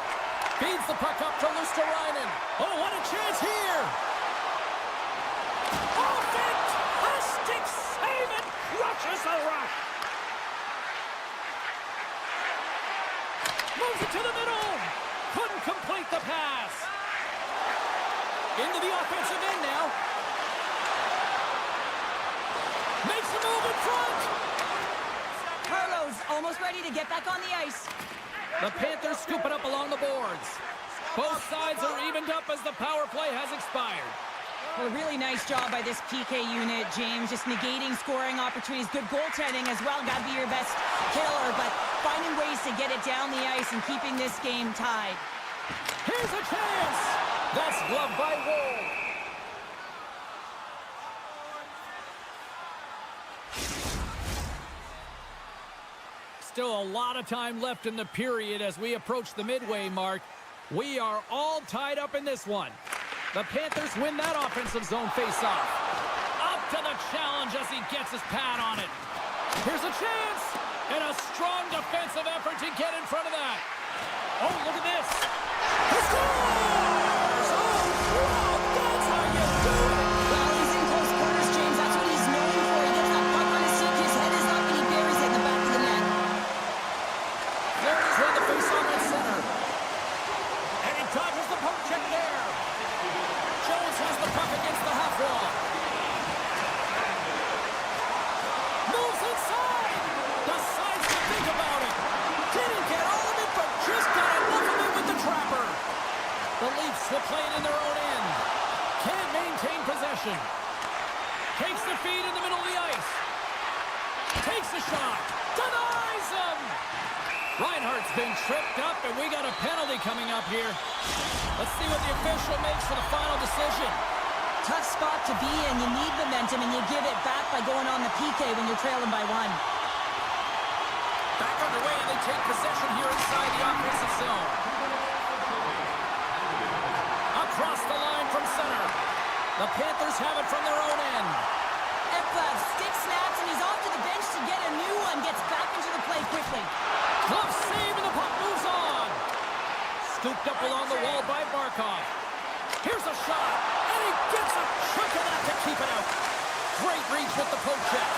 Feeds the puck up to Luosterainen. Oh, what a chance here. Oh, fantastic save, and crushes the rush. Moves it to the middle. Couldn't complete the pass. Into the offensive end now. Makes a move in front. Carlos almost ready to get back on the ice. The Panthers scoop it up along the boards. Both sides are evened up as the power play has expired. Well, a really nice job by this PK unit, James. Just negating scoring opportunities. Good goaltending as well. Got to be your best killer, but finding ways to get it down the ice and keeping this game tied. Here's a chance. That's gloved by Woll. Still a lot of time left in the period as we approach the midway mark. We are all tied up in this one. The Panthers win that offensive zone faceoff. Up to the challenge as he gets his pad on it. Here's a chance. And a strong defensive effort to get in front of that. Oh, look at this. He scores! Oh, wow, that's how you do it. Well, he's in close quarters, James. That's what he's known for. He gets that puck on his stick. His head is up, and he buries it in the back of the net. Florida's won the faceoff at center. And he dodges the poke check there. Jones has the puck against the half wall. Moves inside. Decides to think about it. Didn't get all of it, but just got enough of it with the trapper. The Leafs will play it in their own end. Can't maintain possession. Takes the feed in the middle of the ice. Takes the shot. Denies him. Reinhardt's been tripped up, and we got a penalty coming up here. Let's see what the official makes for the final decision. Tough spot to be in. You need momentum, and you give it back by going on the PK when you're trailing by 1. Back underway, and they take possession here inside the offensive zone. Across the line from center. The Panthers have it from their own end. Ekblad stick snaps, and he's off to the bench to get a new one. Gets back into the play quickly. Glove save, and the puck moves on. Scooped up along the wall by Barkov. Here's a shot, and he gets a chunk of that to keep it out. Great reach with the poke check.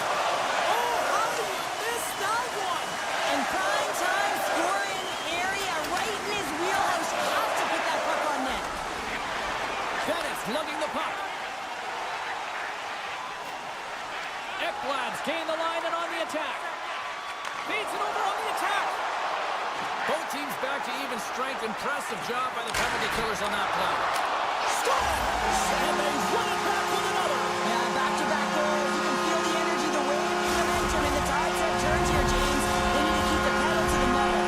Oh, how did he miss that one? And prime time scoring area right in his wheelhouse. Has to put that puck on net. Bennett's lugging the puck. Ekblad's gained the line and on the attack. Feeds it over on the attack. Both teams back to even strength. Impressive job by the penalty killers on that play. Scores! And they run it back with another. Yeah, back-to-back goals. You can feel the energy, the wave, the momentum, and the tides have turned here, James. They need to keep the pedal to the metal.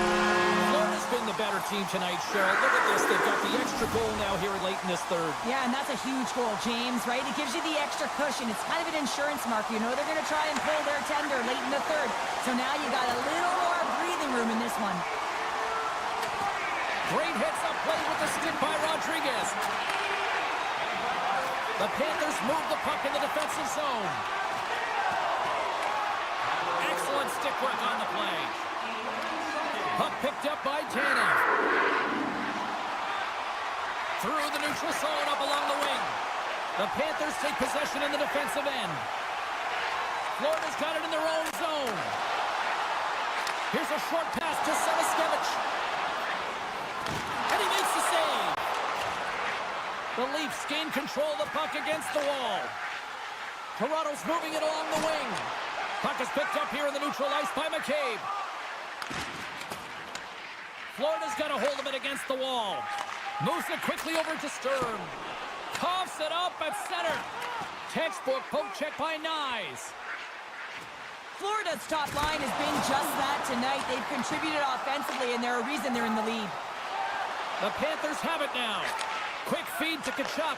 Florida's been the better team tonight, Cheryl. Look at this. They've got the extra goal now here late in this third. Yeah, and that's a huge goal, James, right? It gives you the extra cushion. It's kind of an insurance mark. You know they're going to try and pull their tender late in the third. So now you got a little more breathing room in this one. Great hits up play with the stick by Rodriguez. The Panthers move the puck in the defensive zone. Excellent stick work on the play. Puck picked up by Tanev. Through the neutral zone up along the wing. The Panthers take possession in the defensive end. Florida's got it in their own zone. Here's a short pass to Savaskevich. And he makes the save. The Leafs gain control of the puck against the wall. Toronto's moving it along the wing. Puck is picked up here in the neutral ice by McCabe. Florida's got a hold of it against the wall. Moves it quickly over to Sturm. Coughs it up at center. Textbook poke check by Nyes. Florida's top line has been just that tonight. They've contributed offensively, and they're a reason they're in the lead. The Panthers have it now. Quick feed to Tkachuk.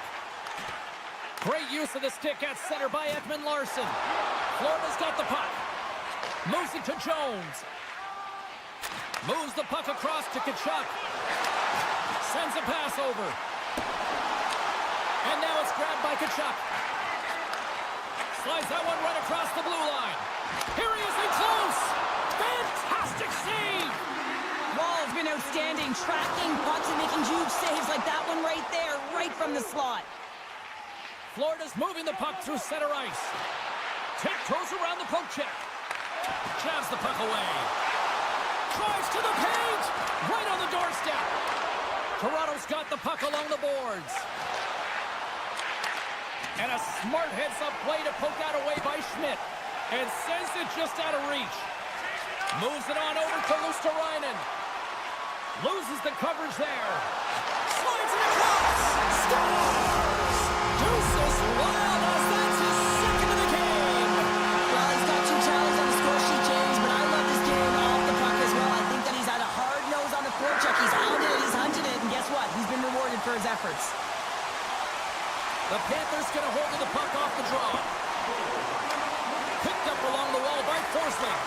Great use of the stick at center by Ekman Larsson. Florida's got the puck. Moves it to Jones. Moves the puck across to Tkachuk. Sends a pass over. And now it's grabbed by Tkachuk. Slides that one right across the blue line. Here he is in close. Fantastic save. Wall's been outstanding, tracking pucks and making huge saves like that one right there, right from the slot. Florida's moving the puck through center ice. Tiptoes around the poke check. Jabs the puck away. Drives to the paint. Right on the doorstep. Toronto's got the puck along the boards. And a smart heads-up play to poke that away by Schmidt. And sends it just out of reach. Moves it on over to Luosterainen. Loses the coverage there. Slides it across. Scores! Deuces Wild as that's his second of the game. Well, he's got 2 challenges on the score sheet, James, but I love this game off the puck as well. I think that he's had a hard nose on the forecheck. He's hounded it, he's hunted it, and guess what? He's been rewarded for his efforts. The Panthers get a hold of the puck off the draw. Picked up along the wall by Forsling.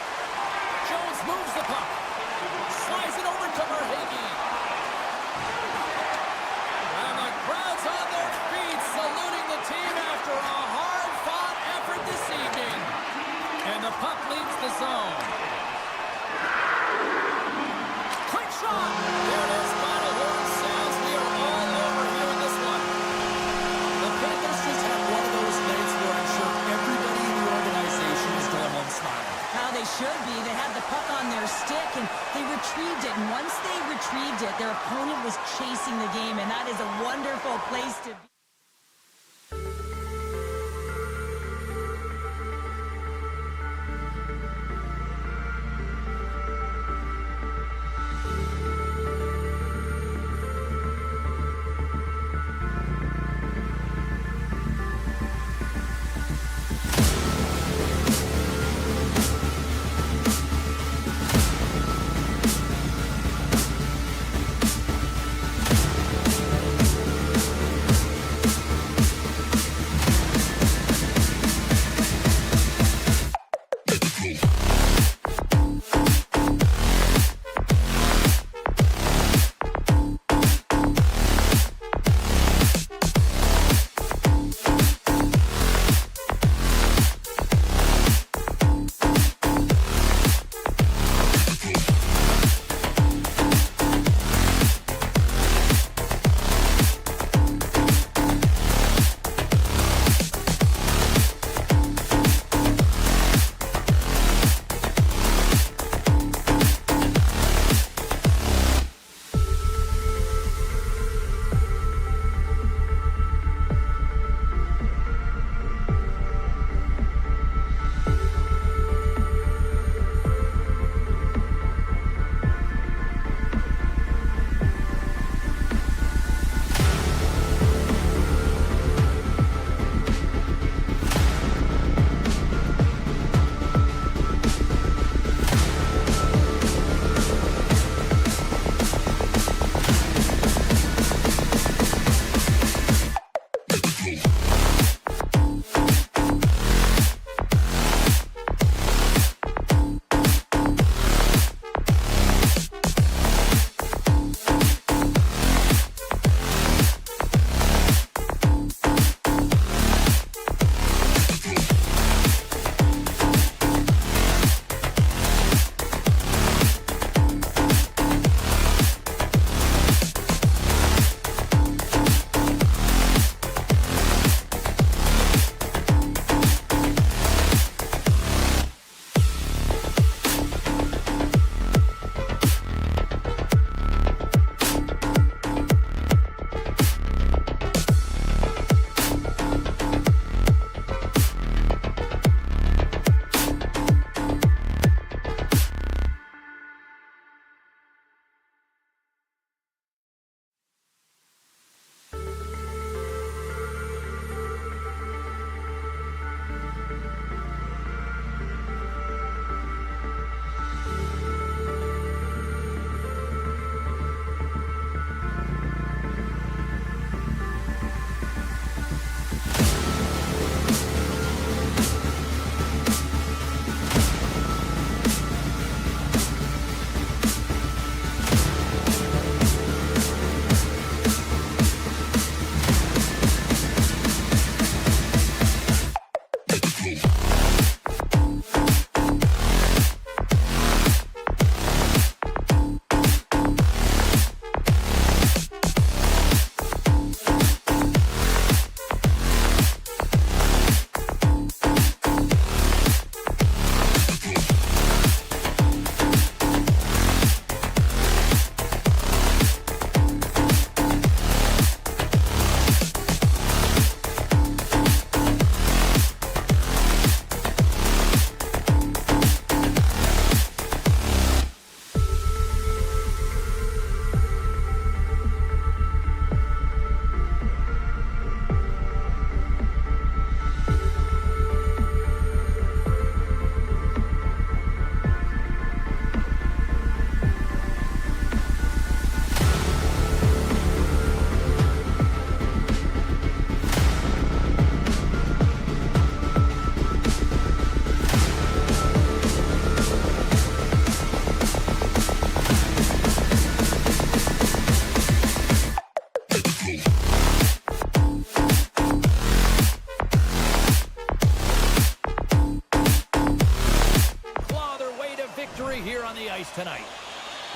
Jones moves the puck. Slides it over to Verhaeghe. And the crowd's on their feet, saluting the team after a hard-fought effort this evening. And the puck leaves the zone. Quick shot! There it is, final horn sounds. We are all over here in this one. The Panthers just have one of those nights where I'm sure everybody in the organization is going home smiling. How they should be. They had the puck on their stick, and they retrieved it. And once they retrieved it, their opponent was chasing the game, and that is a wonderful place to be.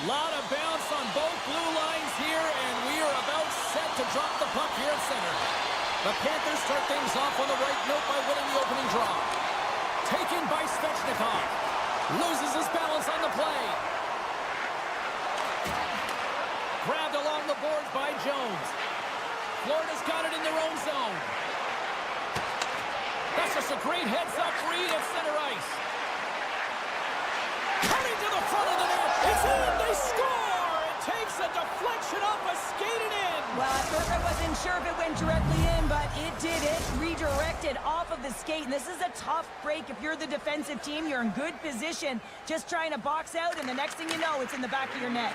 Lot of bounce on both blue lines here, and we are about set to drop the puck here at center. The Panthers start things off on the right note by winning the opening draw. Taken by Svechnikov. Loses his balance on the play. Grabbed along the boards by Jones. Florida's got it in their own zone. That's just a great heads-up read at center ice. Cutting to the front of the net. It's in. They score. It takes a deflection off a skated in. Well, at first I wasn't sure if it went directly in, but it did. It redirected off of the skate. And this is a tough break. If you're the defensive team, you're in good position, just trying to box out, and the next thing you know, it's in the back of your net.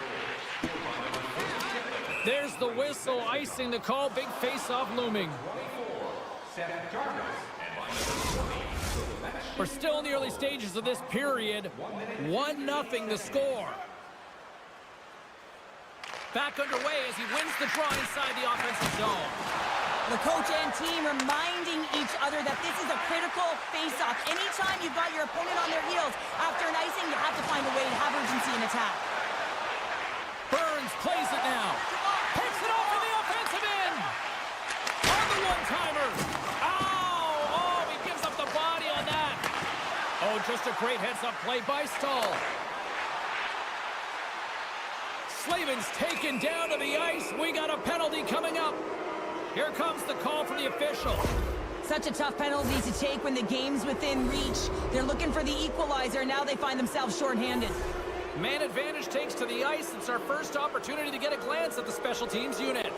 There's the whistle, icing the call. Big face-off looming. We're still in the early stages of this period. 1-0 the score. Back underway as he wins the draw inside the offensive zone. The coach and team reminding each other that this is a critical face-off. Anytime you've got your opponent on their heels after an icing, you have to find a way to have urgency in attack. Burns plays it now. Picks it off in the offensive end. On the one-timer. Oh, he gives up the body on that. Oh, just a great heads-up play by Stahl. Slavin's taken down to the ice. We got a penalty coming up. Here comes the call from the official. Such a tough penalty to take when the game's within reach. They're looking for the equalizer. Now they find themselves shorthanded. Man advantage takes to the ice. It's our first opportunity to get a glance at the special teams unit.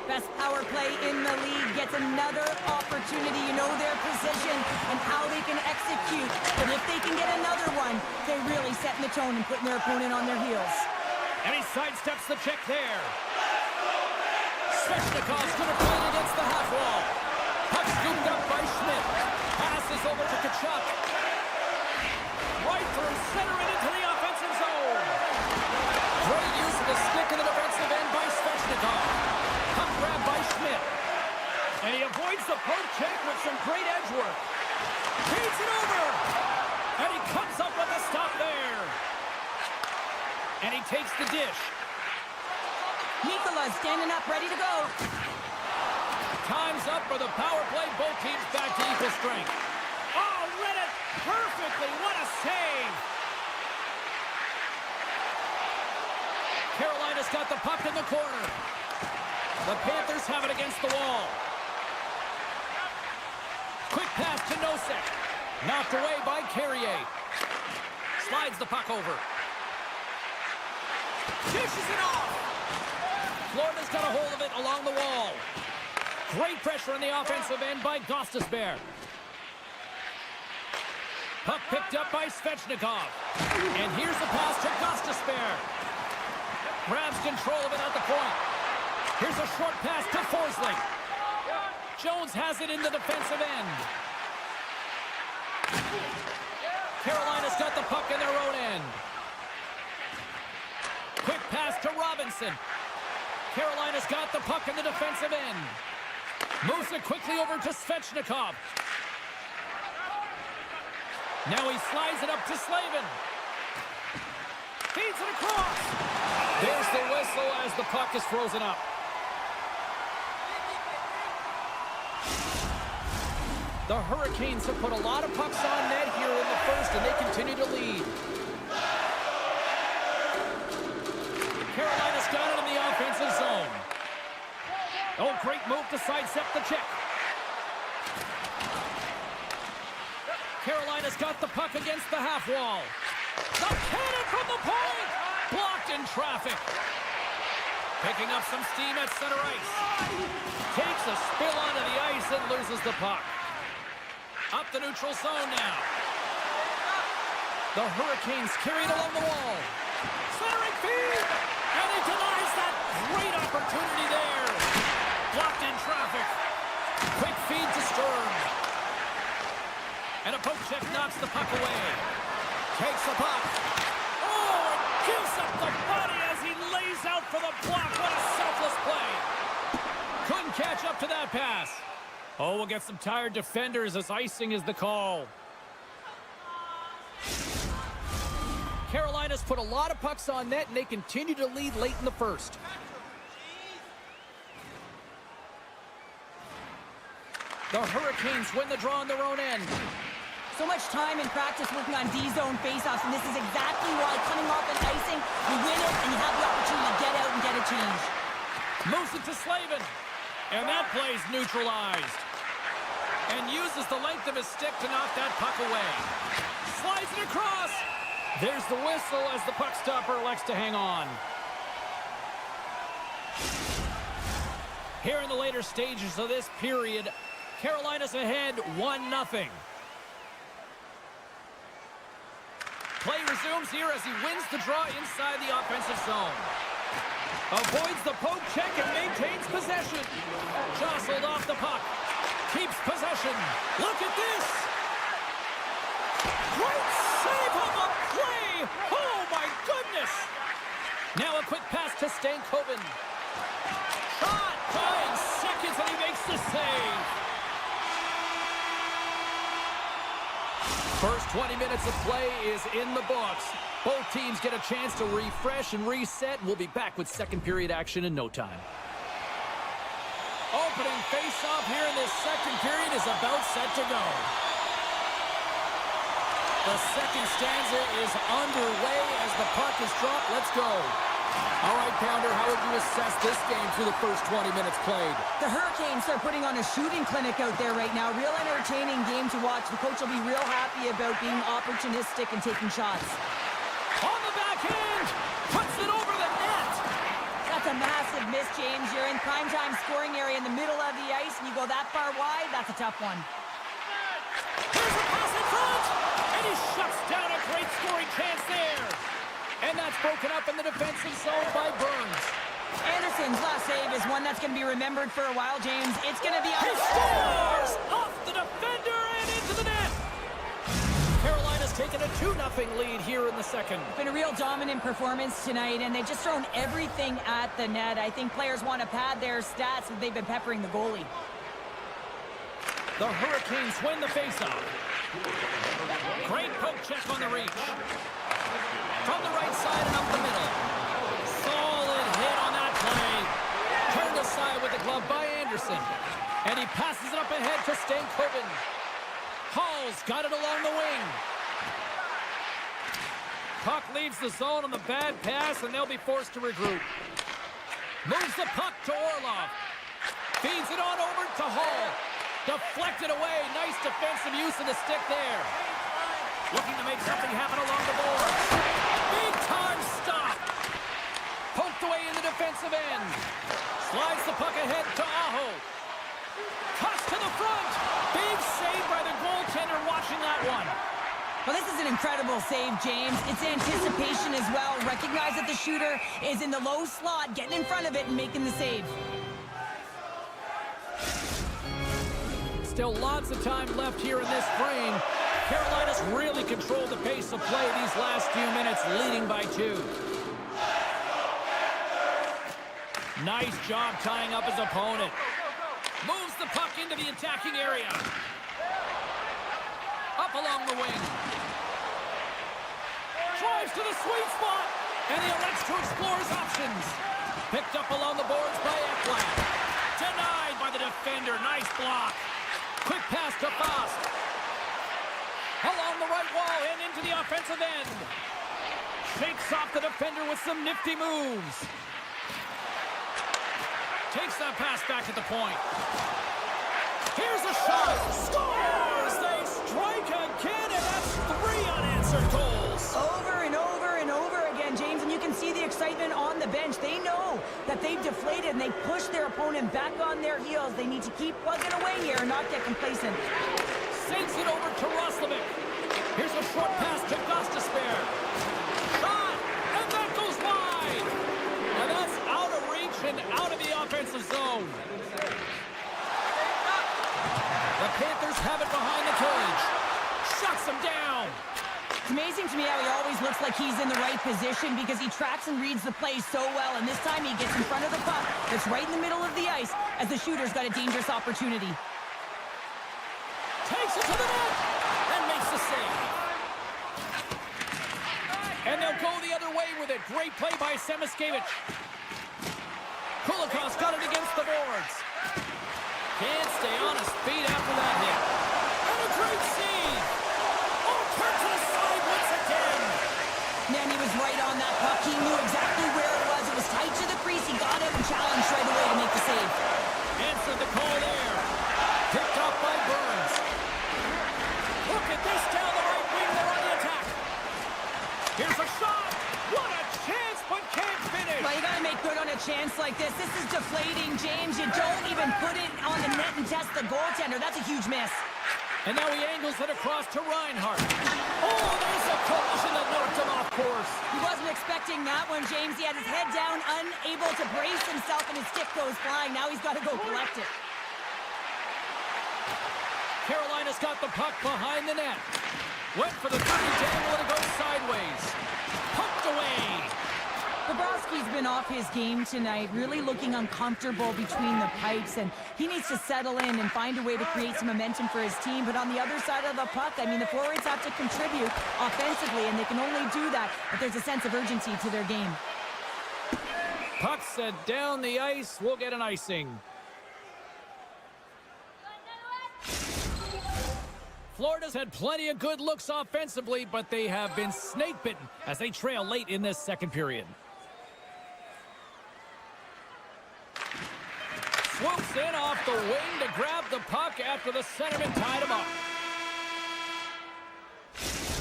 Best power play in the league gets another opportunity. You know their position and how they can execute. But if they can get another one, they're really setting the tone and putting their opponent on their heels. And he sidesteps the check there. Svechnikov's going to play it against the half wall. Puck scooped up by Schmidt. Passes over to Kachuk. Right through center and into the offensive zone. Great use of the stick in the defensive end by Svechnikov. Puck grab by Schmidt. And he avoids the poke check with some great edge work. Feeds it over. And he comes up with a stop there. And he takes the dish. Mikola's standing up, ready to go. Time's up for the power play. Both teams back to equal strength. Oh, read it perfectly. What a save. Carolina's got the puck in the corner. The Panthers have it against the wall. Quick pass to Nosek. Knocked away by Carrier. Slides the puck over. Dishes it off. Florida's got a hold of it along the wall. Great pressure on the offensive end by Gostisbehere. Puck picked up by Svechnikov. And here's the pass to Gostisbehere. Grabs control of it at the point. Here's a short pass to Forsling. Jones has it in the defensive end. Carolina's got the puck in their own end. Quick pass to Robinson. Carolina's got the puck in the defensive end. Moves it quickly over to Svechnikov. Now he slides it up to Slavin. Feeds it across. There's the whistle as the puck is frozen up. The Hurricanes have put a lot of pucks on net here in the first, and they continue to lead. Carolina's got it in the offensive zone. Oh, great move to sidestep the check. Carolina's got the puck against the half wall. The cannon from the point! Blocked in traffic. Picking up some steam at center ice. Takes a spill onto the ice and loses the puck. Up the neutral zone now. The Hurricanes carried along the wall. Centering feed! And he denies that great opportunity there. Blocked in traffic. Quick feed to Stern. And a poke check knocks the puck away. Takes the puck. Oh, it gives up the body as he lays out for the block. What a selfless play. Couldn't catch up to that pass. Oh, we'll get some tired defenders as icing is the call. Carolina's Carolina's put a lot of pucks on net, and they continue to lead late in the first. The Hurricanes win the draw on their own end. So much time in practice working on D-zone faceoffs, and this is exactly why coming off an icing, you win it, and you have the opportunity to get out and get a change. Moves it to Slavin. And that play's neutralized. And uses the length of his stick to knock that puck away. Slides it across. There's the whistle as the puck stopper elects to hang on. Here in the later stages of this period, Carolina's ahead 1-0. Play resumes here as he wins the draw inside the offensive zone. Avoids the poke check and maintains possession. Jostled off the puck. Keeps possession. Look at this. Great save on the play. Oh, my goodness. Now a quick pass to Stankoven. Shot. 5 seconds and he makes the save. First 20 minutes of play is in the books. Both teams get a chance to refresh and reset. We'll be back with second period action in no time. Opening face-off here in this second period is about set to go. The second stanza is underway as the puck is dropped. Let's go. All right, Pounder, how would you assess this game through the first 20 minutes played? The Hurricanes are putting on a shooting clinic out there right now. Real entertaining game to watch. The coach will be real happy about being opportunistic and taking shots. On the backhand, puts it over the net. That's a massive miss, James. You're in primetime scoring area in the middle of the ice, and you go that far wide, that's a tough one. Here's a pass in front, and he shuts down a great scoring chance there. And that's broken up in the defensive zone by Burns. Anderson's last save is one that's going to be remembered for a while, James. It's going to be He scores! Off the defender and into the net. Carolina's taken a 2-0 lead here in the second. It's been a real dominant performance tonight, and they've just thrown everything at the net. I think players want to pad their stats as they've been peppering the goalie. The Hurricanes win the faceoff. Great poke check on the reach. From the right side and up the middle. Solid hit on that play. Turned aside with the glove by Anderson. And he passes it up ahead to Stankoven. Hall's got it along the wing. Puck leaves the zone on the bad pass, and they'll be forced to regroup. Moves the puck to Orlov. Feeds it on over to Hall. Deflected away. Nice defensive use of the stick there. Looking to make something happen along the boards. Big time stop. Poked away in the defensive end. Slides the puck ahead to Aho. Cuts to the front. Big save by the goaltender watching that one. Well, this is an incredible save, James. It's anticipation as well. Recognize that the shooter is in the low slot, getting in front of it and making the save. Still lots of time left here in this frame. Carolina's really controlled the pace of play these last few minutes, leading by 2. Nice job tying up his opponent. Moves the puck into the attacking area. Up along the wing. Drives to the sweet spot, and he elects to explore his options. Picked up along the boards by Ekblad. Denied by the defender. Nice block. Quick pass to Faust. Along the right wall and into the offensive end. Shakes off the defender with some nifty moves. Takes that pass back at the point. Here's a shot. Scores! They strike again, and that's 3 unanswered goals. Over and over and over again, James, and you can see the excitement on the bench. They know that they've deflated and they push their opponent back on their heels. They need to keep plugging away here and not get complacent. Sends it over to Roslovic. Here's a short pass to Gostisbehere. Shot! And that goes wide! And that's out of reach and out of the offensive zone. The Panthers have it behind the cage. Shuts him down. It's amazing to me how he always looks like he's in the right position because he tracks and reads the play so well, and this time he gets in front of the puck that's right in the middle of the ice as the shooter's got a dangerous opportunity. Takes it to the net and makes the save. And they'll go the other way with it. Great play by Semiskevich. Kulikov's got it against the boards. Can't stay on his feet after that hit. And a great save. Oh, turn to the side once again. Man, he was right on that puck. He knew exactly where it was. It was tight to the crease. He got it and challenged right away to make the save. Answered the call there. Picked up by Burns. Look at this down the right wing. They're on the attack. Here's a shot. What a chance, but can't finish. Well, you got to make good on a chance like this. This is deflating, James. You don't even put it on the net and test the goaltender. That's a huge miss. And now he angles it across to Reinhart. Oh, there's a collision that knocked him off course. He wasn't expecting that one, James. He had his head down, unable to brace himself, and his stick goes flying. Now he's got to go collect it. Carolina's got the puck behind the net. Went for the 30 dangle and it goes sideways. Poked away. Bobrovsky's been off his game tonight, really looking uncomfortable between the pipes, and he needs to settle in and find a way to create some momentum for his team. But on the other side of the puck, I mean, the forwards have to contribute offensively, and they can only do that if there's a sense of urgency to their game. Puck set down the ice. We'll get an icing. Florida's had plenty of good looks offensively, but they have been snake-bitten as they trail late in this second period. Swoops in off the wing to grab the puck after the centerman tied him up.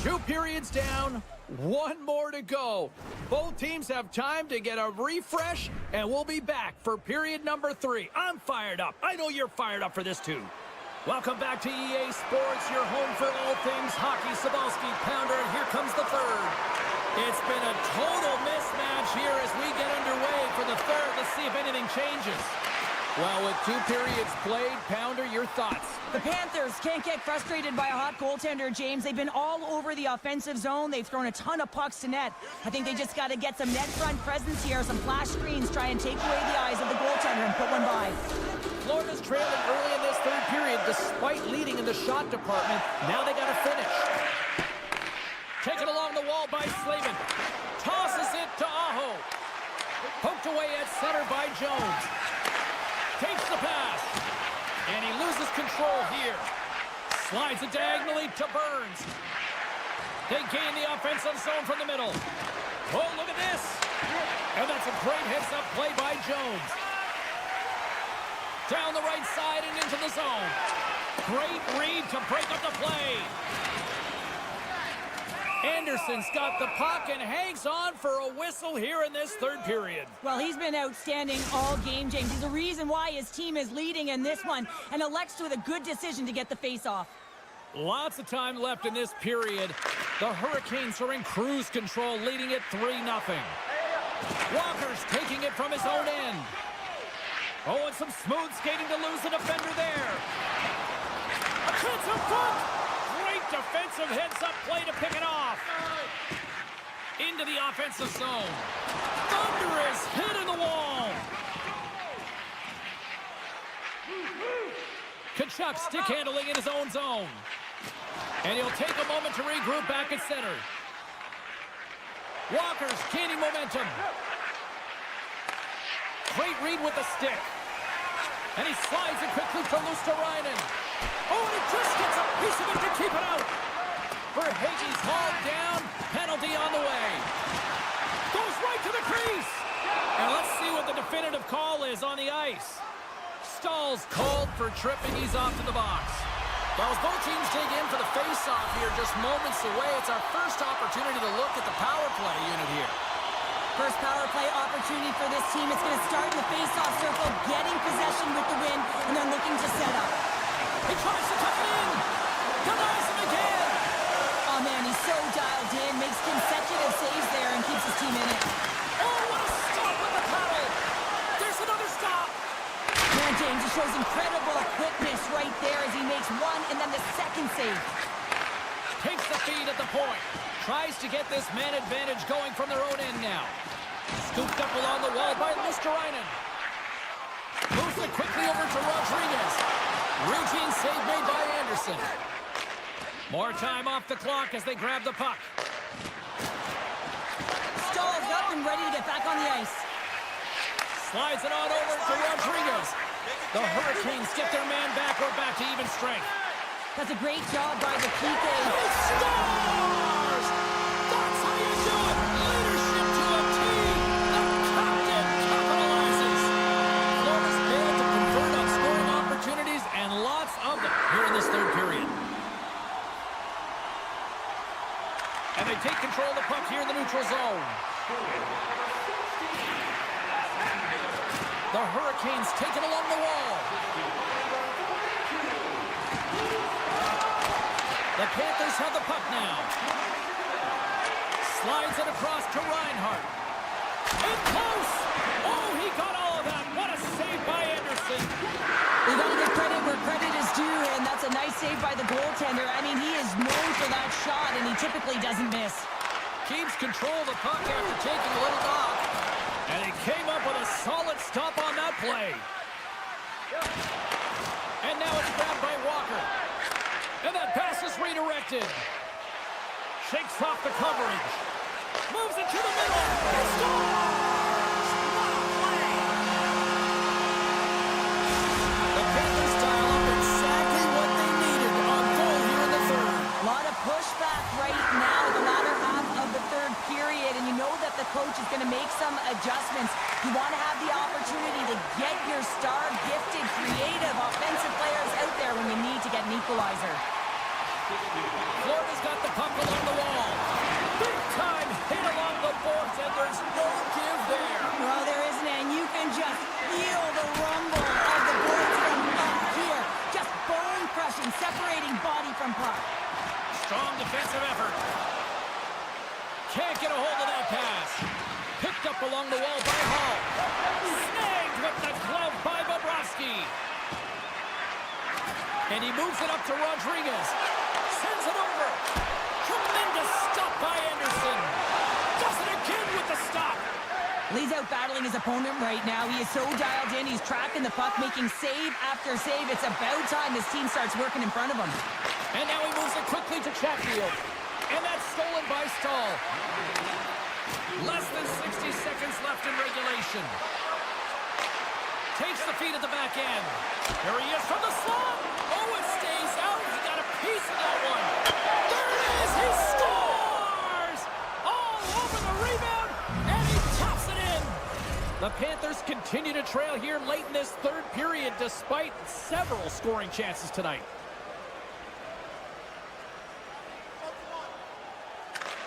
2 periods down, 1 more to go. Both teams have time to get a refresh, and we'll be back for period number 3. I'm fired up. I know you're fired up for this too. Welcome back to EA Sports, your home for all things hockey. Cybulski, Pounder, and here comes the third. It's been a total mismatch here as we get underway for the third. Let's see if anything changes. Well, with 2 periods played, Pounder, your thoughts? The Panthers can't get frustrated by a hot goaltender, James. They've been all over the offensive zone. They've thrown a ton of pucks to net. I think they just got to get some net front presence here, some flash screens, try and take away the eyes of the goaltender and put one by. Florida's trailing early in this third period despite leading in the shot department. Now they got to finish. Taken along the wall by Slavin. Tosses it to Aho. Poked away at center by Jones. Takes the pass. And he loses control here. Slides it diagonally to Burns. They gain the offensive zone from the middle. Oh, look at this. And that's a great heads-up play by Jones. Down the right side and into the zone. Great read to break up the play. Anderson's got the puck and hangs on for a whistle here in this third period. Well, he's been outstanding all game, James. He's the reason why his team is leading in this one, and elects with a good decision to get the face-off. Lots of time left in this period. The Hurricanes are in cruise control, leading it 3-0. Walker's taking it from his own end. Oh, and some smooth skating to lose the defender there. A chance up front. Great defensive heads-up play to pick it off. Into the offensive zone. Thunderous hit in the wall. Kachuk stick handling in his own zone. And he'll take a moment to regroup back at center. Walker's gaining momentum. Great read with the stick. And he slides it quickly to Luosterainen. Oh, and he just gets a piece of it to keep it out. Verhaeghe's hauled down. Penalty on the way. Goes right to the crease. And let's see what the definitive call is on the ice. Stahl's called for tripping. He's off to the box. Well, as both teams dig in for the face-off here just moments away, it's our first opportunity to look at the power play unit here. First power play opportunity for this team. It's going to start in the face-off circle, getting possession with the win, and then looking to set up. He tries to tuck it in. Denies him again. Oh, man, he's so dialed in, makes consecutive saves there, and keeps his team in it. Oh, what a stop with the paddle. There's another stop. Man, James, he shows incredible quickness right there as he makes one and then the second save. Takes the feed at the point. Tries to get this man advantage going from their own end now. Scooped up along the wall by Luosterainen. Moves it quickly over to Rodriguez. Routine save made by Anderson. More time off the clock as they grab the puck. and ready to get back on the ice. Slides it on over to Rodriguez. The Hurricanes get their man back. We're back to even strength. That's a great job by the PK. He scores! That's how you do it! Leadership to a T! The captain capitalizes! Florida's failed to convert on scoring opportunities, and lots of them here in this third period. And they take control of the puck here in the neutral zone. The Hurricanes take it along the wall. The Panthers have the puck now. Slides it across to Reinhart. In close! Oh, he got all of that. What a save by Anderson. You gotta give credit where credit is due, and that's a nice save by the goaltender. I mean, he is known for that shot, and he typically doesn't miss. Keeps control of the puck after taking a little knock. And he came up with a solid stop on that play. And now it's grabbed by Walker. And that pass is redirected. Shakes off the coverage. Moves it to the middle. He scores! What a play! The Panthers dial up exactly what they needed on goal here in the third. A lot of pushback right now, the latter half of the third period, and you know that the coach is going to make some adjustments. You want to have the opportunity to get your star, gifted, creative, offensive players out there when you need to get an equalizer. Florida's got the puck along the wall. Big time hit along the boards, and there's no give there. Well, there isn't, and you can just feel the rumble of the boards from up here. Just bone crushing, separating body from puck. Strong defensive effort. Can't get a hold of that pass. Picked up along the wall by Hall. Snagged with the glove by Bobrovsky. And he moves it up to Rodriguez. Sends it over. Tremendous stop by Anderson. Does it again with the stop. Lee's out battling his opponent right now. He is so dialed in. He's tracking the puck, making save after save. It's about time this team starts working in front of him. And now he moves it quickly to Chatfield. And that's stolen by Stahl. Less than 60 seconds left in regulation. Takes the feed at the back end. Here he is from the slot. Oh, it stays out. He got a piece of that one. There it is. He scores! All over the rebound, and he taps it in. The Panthers continue to trail here late in this third period despite several scoring chances tonight.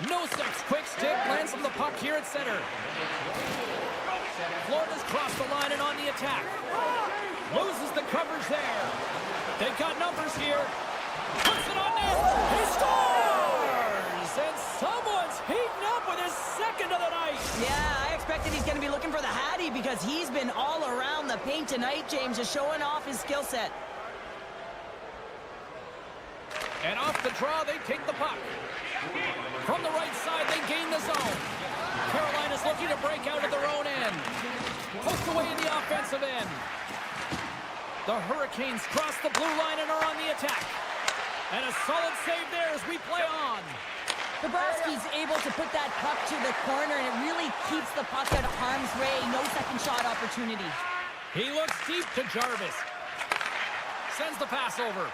No steps, quick stick, lands from the puck here at center. Florida's crossed the line and on the attack. Loses the coverage there. They've got numbers here. Puts it on net. He scores! And someone's heating up with his second of the night. Yeah, I expected he's going to be looking for the Hattie because he's been all around the paint tonight, James, just showing off his skill set. And off the draw, they take the puck. From the right side, they gain the zone. Carolina's looking to break out of their own end. Poked away in the offensive end. The Hurricanes cross the blue line and are on the attack. And a solid save there as we play on. Bobrovsky's able to put that puck to the corner, and it really keeps the puck out of harm's way. No second shot opportunity. He looks deep to Jarvis. Sends the pass over.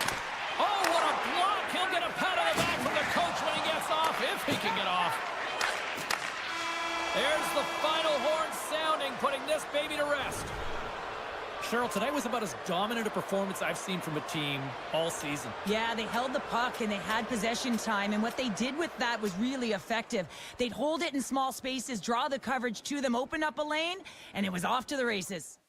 Oh, what a block! He'll get a pat on the back from the coach when he gets off, if he can get off. There's the final horn sounding, putting this baby to rest. Cheryl, tonight was about as dominant a performance I've seen from a team all season. Yeah, they held the puck and they had possession time, and what they did with that was really effective. They'd hold it in small spaces, draw the coverage to them, open up a lane, and it was off to the races.